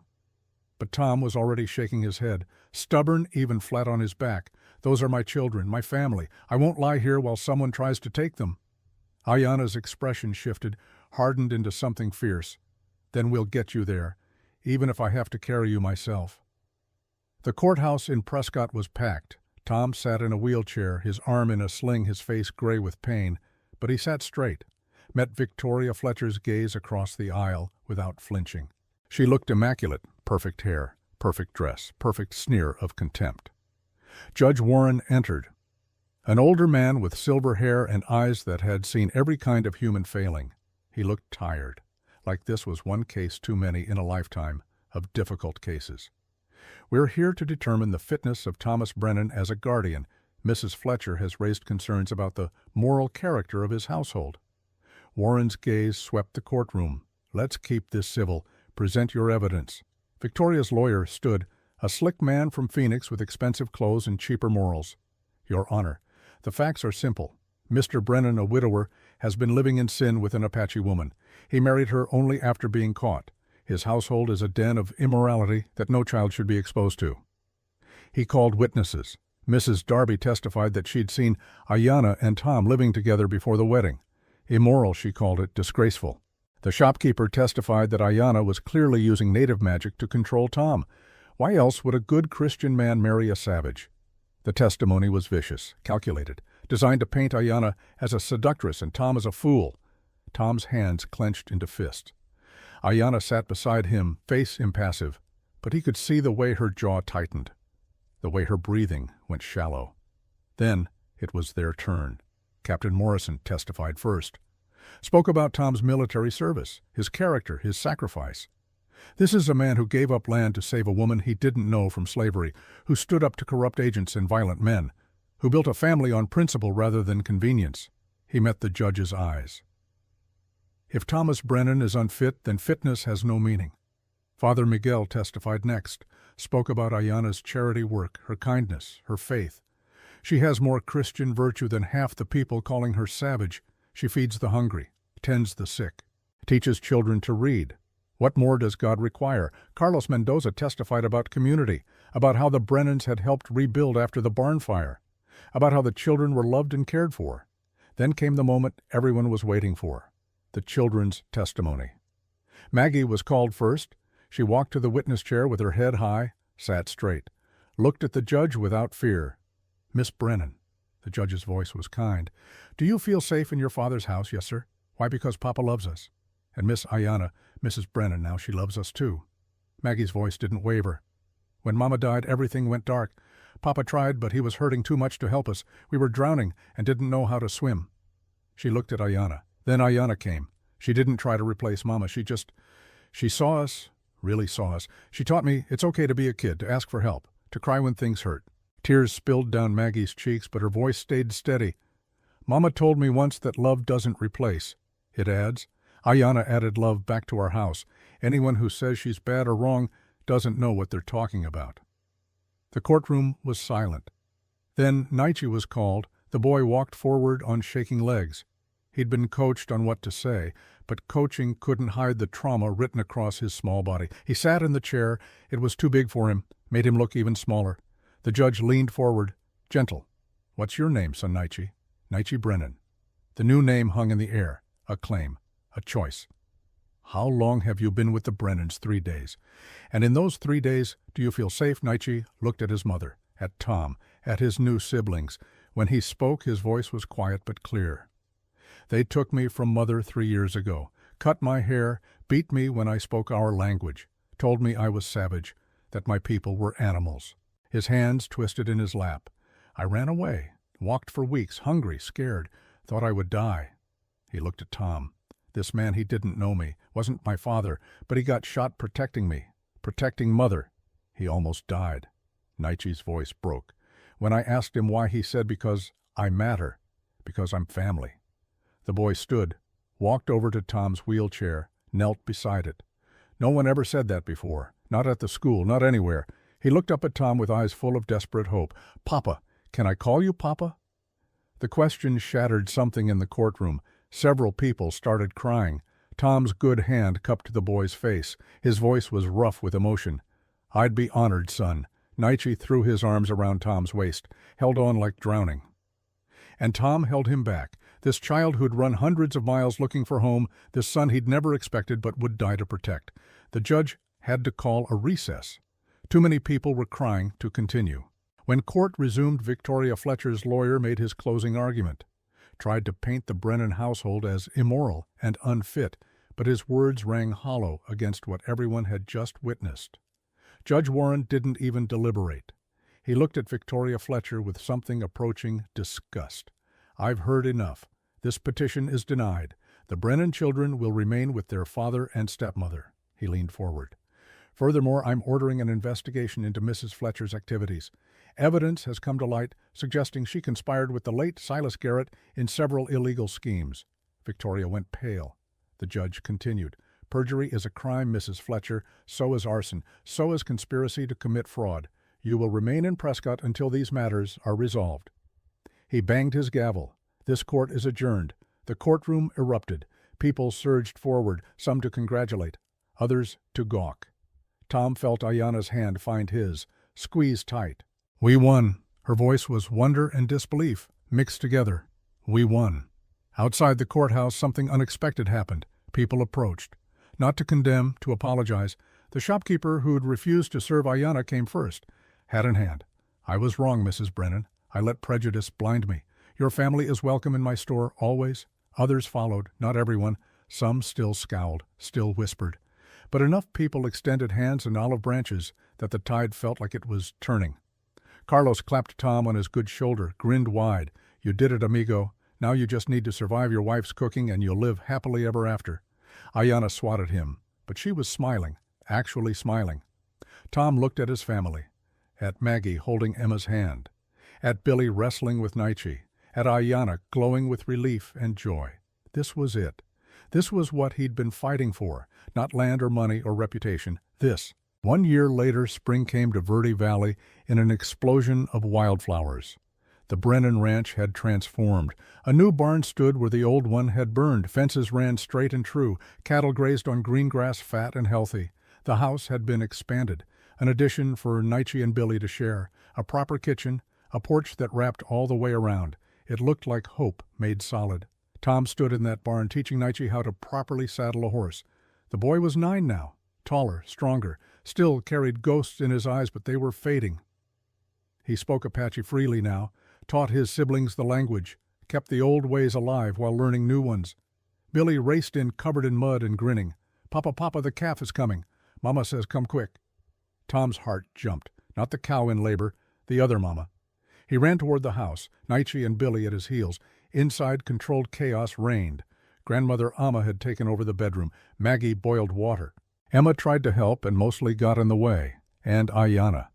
But Tom was already shaking his head, stubborn, even flat on his back. "Those are my children, my family. I won't lie here while someone tries to take them." Ayanna's expression shifted, hardened into something fierce. "Then we'll get you there, even if I have to carry you myself." The courthouse in Prescott was packed. Tom sat in a wheelchair, his arm in a sling, his face gray with pain, but he sat straight, met Victoria Fletcher's gaze across the aisle without flinching. She looked immaculate, perfect hair, perfect dress, perfect sneer of contempt. Judge Warren entered, an older man with silver hair and eyes that had seen every kind of human failing. He looked tired, like this was one case too many in a lifetime of difficult cases. "We're here to determine the fitness of Thomas Brennan as a guardian. Mrs. Fletcher has raised concerns about the moral character of his household." Warren's gaze swept the courtroom. "Let's keep this civil. Present your evidence." Victoria's lawyer stood, a slick man from Phoenix with expensive clothes and cheaper morals. "Your Honor, the facts are simple. Mr. Brennan, a widower, has been living in sin with an Apache woman. He married her only after being caught. His household is a den of immorality that no child should be exposed to." He called witnesses. Mrs. Darby testified that she'd seen Ayanna and Tom living together before the wedding. Immoral, she called it, disgraceful. The shopkeeper testified that Ayanna was clearly using native magic to control Tom. Why else would a good Christian man marry a savage? The testimony was vicious, calculated, designed to paint Ayanna as a seductress and Tom as a fool. Tom's hands clenched into fists. Ayanna sat beside him, face impassive, but he could see the way her jaw tightened, the way her breathing went shallow. Then it was their turn. Captain Morrison testified first. Spoke about Tom's military service, his character, his sacrifice. "This is a man who gave up land to save a woman he didn't know from slavery, who stood up to corrupt agents and violent men, who built a family on principle rather than convenience." He met the judge's eyes. "If Thomas Brennan is unfit, then fitness has no meaning." Father Miguel testified next, spoke about Ayanna's charity work, her kindness, her faith. "She has more Christian virtue than half the people calling her savage. She feeds the hungry, tends the sick, teaches children to read. What more does God require?" Carlos Mendoza testified about community, about how the Brennans had helped rebuild after the barn fire, about how the children were loved and cared for. Then came the moment everyone was waiting for, the children's testimony. Maggie was called first. She walked to the witness chair with her head high, sat straight, looked at the judge without fear. "Miss Brennan," the judge's voice was kind, "do you feel safe in your father's house?" "Yes, sir." "Why? Because Papa loves us." "And Miss Ayanna, Mrs. Brennan, now she loves us too." Maggie's voice didn't waver. "When Mama died, everything went dark. Papa tried, but he was hurting too much to help us. We were drowning and didn't know how to swim." She looked at Ayanna. Then Ayanna came. She didn't try to replace Mama. She saw us, really saw us. She taught me it's okay to be a kid, to ask for help, to cry when things hurt. Tears spilled down Maggie's cheeks, but her voice stayed steady. "Mama told me once that love doesn't replace. It adds. Ayanna added love back to our house. Anyone who says she's bad or wrong doesn't know what they're talking about." The courtroom was silent. Then Nietzsche was called. The boy walked forward on shaking legs. He'd been coached on what to say, but coaching couldn't hide the trauma written across his small body. He sat in the chair. It was too big for him, made him look even smaller. The judge leaned forward. "Gentle. What's your name, son Nietzsche?" "Nietzsche Brennan." The new name hung in the air. A claim. A choice. "How long have you been with the Brennans?" "3 days. "And in those 3 days, do you feel safe?" Nietzsche looked at his mother, at Tom, at his new siblings. When he spoke, his voice was quiet but clear. "They took me from Mother 3 years ago, cut my hair, beat me when I spoke our language, told me I was savage. that my people were animals. His hands twisted in his lap. I ran away, walked for weeks, hungry, scared, thought I would die. He looked at Tom. This man, he didn't know me, wasn't my father, but he got shot protecting me, protecting Mother. He almost died. Naichi's voice broke. When I asked him why, he said, because I matter, because I'm family. The boy stood, walked over to Tom's wheelchair, knelt beside it. No one ever said that before, not at the school, not anywhere. He looked up at Tom with eyes full of desperate hope. "Papa, can I call you Papa?" The question shattered something in the courtroom. Several people started crying. Tom's good hand cupped the boy's face. His voice was rough with emotion. "I'd be honored, son." Naichi threw his arms around Tom's waist, held on like drowning. And Tom held him back. This child who'd run hundreds of miles looking for home, this son he'd never expected but would die to protect. The judge had to call a recess. Too many people were crying to continue. When court resumed, Victoria Fletcher's lawyer made his closing argument. Tried to paint the Brennan household as immoral and unfit, but his words rang hollow against what everyone had just witnessed. Judge Warren didn't even deliberate. He looked at Victoria Fletcher with something approaching disgust. "I've heard enough. This petition is denied. The Brennan children will remain with their father and stepmother." He leaned forward. "Furthermore, I'm ordering an investigation into Mrs. Fletcher's activities. Evidence has come to light suggesting she conspired with the late Silas Garrett in several illegal schemes." Victoria went pale. The judge continued. "Perjury is a crime, Mrs. Fletcher. So is arson. So is conspiracy to commit fraud. You will remain in Prescott until these matters are resolved." He banged his gavel. "This court is adjourned." The courtroom erupted. People surged forward, some to congratulate, others to gawk. Tom felt Ayanna's hand find his, squeeze tight. "We won." Her voice was wonder and disbelief, mixed together. "We won." Outside the courthouse, something unexpected happened. People approached. Not to condemn, to apologize. The shopkeeper who'd refused to serve Ayanna came first, hat in hand. "I was wrong, Mrs. Brennan. I let prejudice blind me. Your family is welcome in my store, always." Others followed, not everyone. Some still scowled, still whispered. But enough people extended hands and olive branches that the tide felt like it was turning. Carlos clapped Tom on his good shoulder, grinned wide. "You did it, amigo. Now you just need to survive your wife's cooking and you'll live happily ever after." Ayanna swatted him, but she was smiling, actually smiling. Tom looked at his family, at Maggie holding Emma's hand, at Billy wrestling with Naichi, at Ayanna glowing with relief and joy. This was it. This was what he'd been fighting for, not land or money or reputation. This. 1 year later, spring came to Verde Valley in an explosion of wildflowers. The Brennan Ranch had transformed. A new barn stood where the old one had burned. Fences ran straight and true. Cattle grazed on green grass, fat and healthy. The house had been expanded. An addition for Naichi and Billy to share. A proper kitchen. A porch that wrapped all the way around. It looked like hope made solid. Tom stood in that barn teaching Naichi how to properly saddle a horse. The boy was 9 now. Taller, stronger. Still carried ghosts in his eyes, but they were fading. He spoke Apache freely now. Taught his siblings the language, kept the old ways alive while learning new ones. Billy raced in covered in mud and grinning. "Papa, Papa, the calf is coming. Mama says come quick." Tom's heart jumped. Not the cow in labor, the other mama. He ran toward the house, Naichi and Billy at his heels. Inside, controlled chaos reigned. Grandmother Amma had taken over the bedroom. Maggie boiled water. Emma tried to help and mostly got in the way. And Ayanna.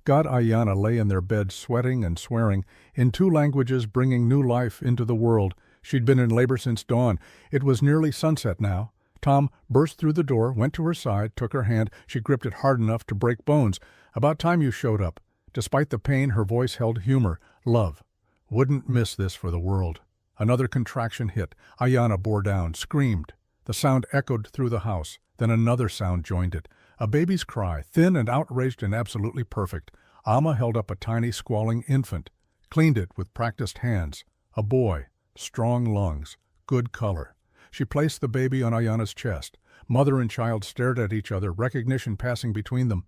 God, Ayanna lay in their bed sweating and swearing, in 2 languages bringing new life into the world. She'd been in labor since dawn. It was nearly sunset now. Tom burst through the door, went to her side, took her hand. She gripped it hard enough to break bones. "About time you showed up." Despite the pain, her voice held humor, love. Wouldn't miss this for the world. Another contraction hit. Ayanna bore down, screamed. The sound echoed through the house. Then another sound joined it. A baby's cry, thin and outraged and absolutely perfect. Amma held up a tiny squalling infant, cleaned it with practiced hands. A boy, strong lungs, good color. She placed the baby on Ayanna's chest. Mother and child stared at each other, recognition passing between them.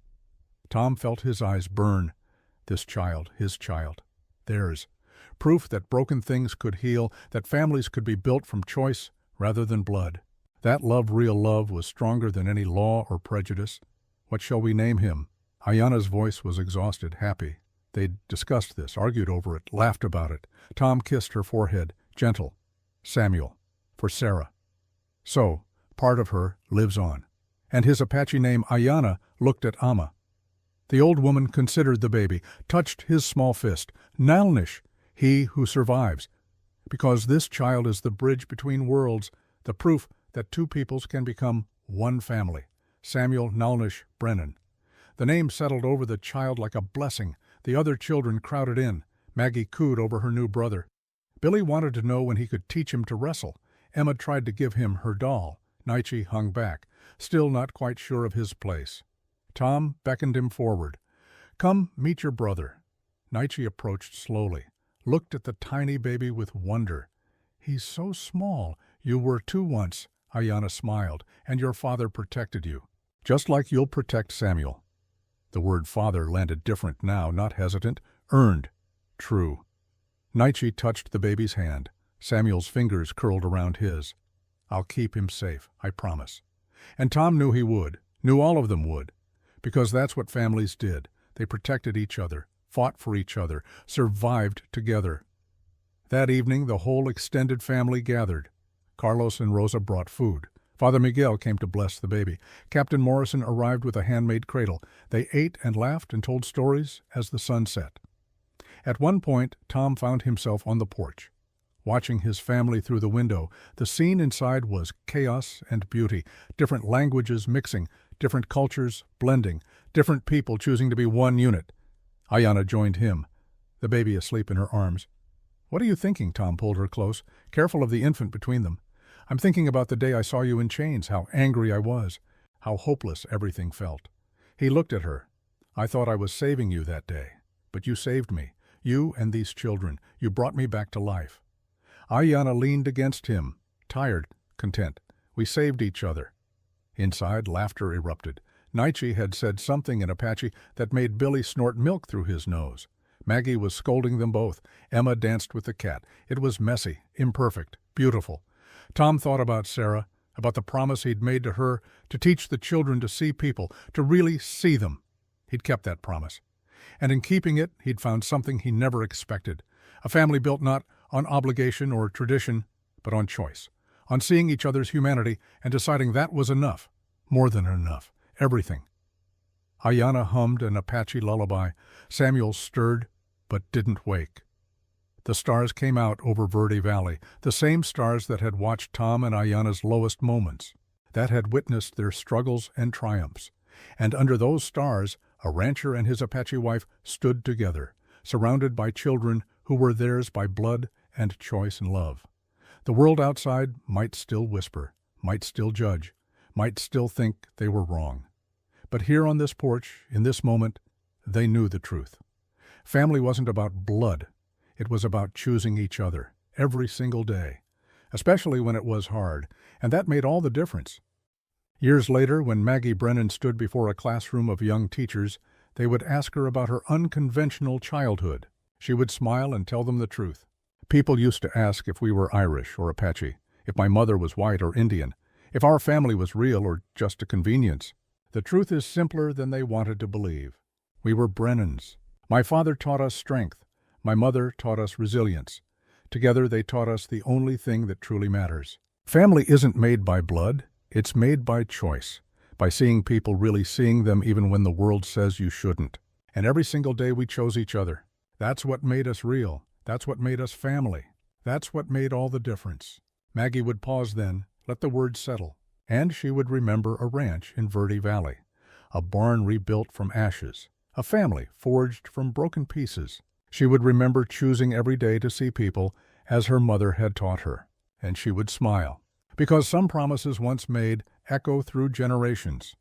Tom felt his eyes burn. This child, his child, theirs. Proof that broken things could heal, that families could be built from choice rather than blood. That love, real love, was stronger than any law or prejudice. What shall we name him? Ayana's voice was exhausted, happy. They'd discussed this, argued over it, laughed about it. Tom kissed her forehead, gentle. Samuel. For Sarah. So, part of her lives on. And his Apache name, Ayana, looked at Amma. The old woman considered the baby, touched his small fist. Nalnish, he who survives. Because this child is the bridge between worlds, the proof that two peoples can become one family. Samuel Nalnish Brennan. The name settled over the child like a blessing. The other children crowded in. Maggie cooed over her new brother. Billy wanted to know when he could teach him to wrestle. Emma tried to give him her doll. Naichi hung back, still not quite sure of his place. Tom beckoned him forward. Come, meet your brother. Naichi approached slowly, looked at the tiny baby with wonder. He's so small. You were too once, Ayana smiled, and your father protected you. Just like you'll protect Samuel. The word father landed different now, not hesitant, earned. True. Naichi touched the baby's hand. Samuel's fingers curled around his. I'll keep him safe, I promise. And Tom knew he would, knew all of them would, because that's what families did. They protected each other, fought for each other, survived together. That evening, the whole extended family gathered. Carlos and Rosa brought food. Father Miguel came to bless the baby. Captain Morrison arrived with a handmade cradle. They ate and laughed and told stories as the sun set. At one point, Tom found himself on the porch. Watching his family through the window, the scene inside was chaos and beauty, different languages mixing, different cultures blending, different people choosing to be one unit. Ayana joined him, the baby asleep in her arms. What are you thinking? Tom pulled her close, careful of the infant between them. I'm thinking about the day I saw you in chains, how angry I was, how hopeless everything felt. He looked at her. I thought I was saving you that day, but you saved me. You and these children. You brought me back to life. Ayana leaned against him, tired, content. We saved each other. Inside, laughter erupted. Naichi had said something in Apache that made Billy snort milk through his nose. Maggie was scolding them both. Emma danced with the cat. It was messy, imperfect, beautiful. Tom thought about Sarah, about the promise he'd made to her to teach the children to see people, to really see them. He'd kept that promise. And in keeping it, he'd found something he never expected. A family built not on obligation or tradition, but on choice. On seeing each other's humanity and deciding that was enough. More than enough. Everything. Ayana hummed an Apache lullaby. Samuel stirred, but didn't wake. The stars came out over Verde Valley, the same stars that had watched Tom and Ayana's lowest moments, that had witnessed their struggles and triumphs. And under those stars, a rancher and his Apache wife stood together, surrounded by children who were theirs by blood and choice and love. The world outside might still whisper, might still judge, might still think they were wrong. But here on this porch, in this moment, they knew the truth. Family wasn't about blood. It was about choosing each other, every single day, especially when it was hard, and that made all the difference. Years later, when Maggie Brennan stood before a classroom of young teachers, they would ask her about her unconventional childhood. She would smile and tell them the truth. People used to ask if we were Irish or Apache, if my mother was white or Indian, if our family was real or just a convenience. The truth is simpler than they wanted to believe. We were Brennans. My father taught us strength. My mother taught us resilience. Together they taught us the only thing that truly matters. Family isn't made by blood, it's made by choice, by seeing people really seeing them even when the world says you shouldn't. And every single day we chose each other. That's what made us real. That's what made us family. That's what made all the difference. Maggie would pause then, let the words settle, and she would remember a ranch in Verde Valley, a barn rebuilt from ashes, a family forged from broken pieces. She would remember choosing every day to see people as her mother had taught her, and she would smile, because some promises once made echo through generations.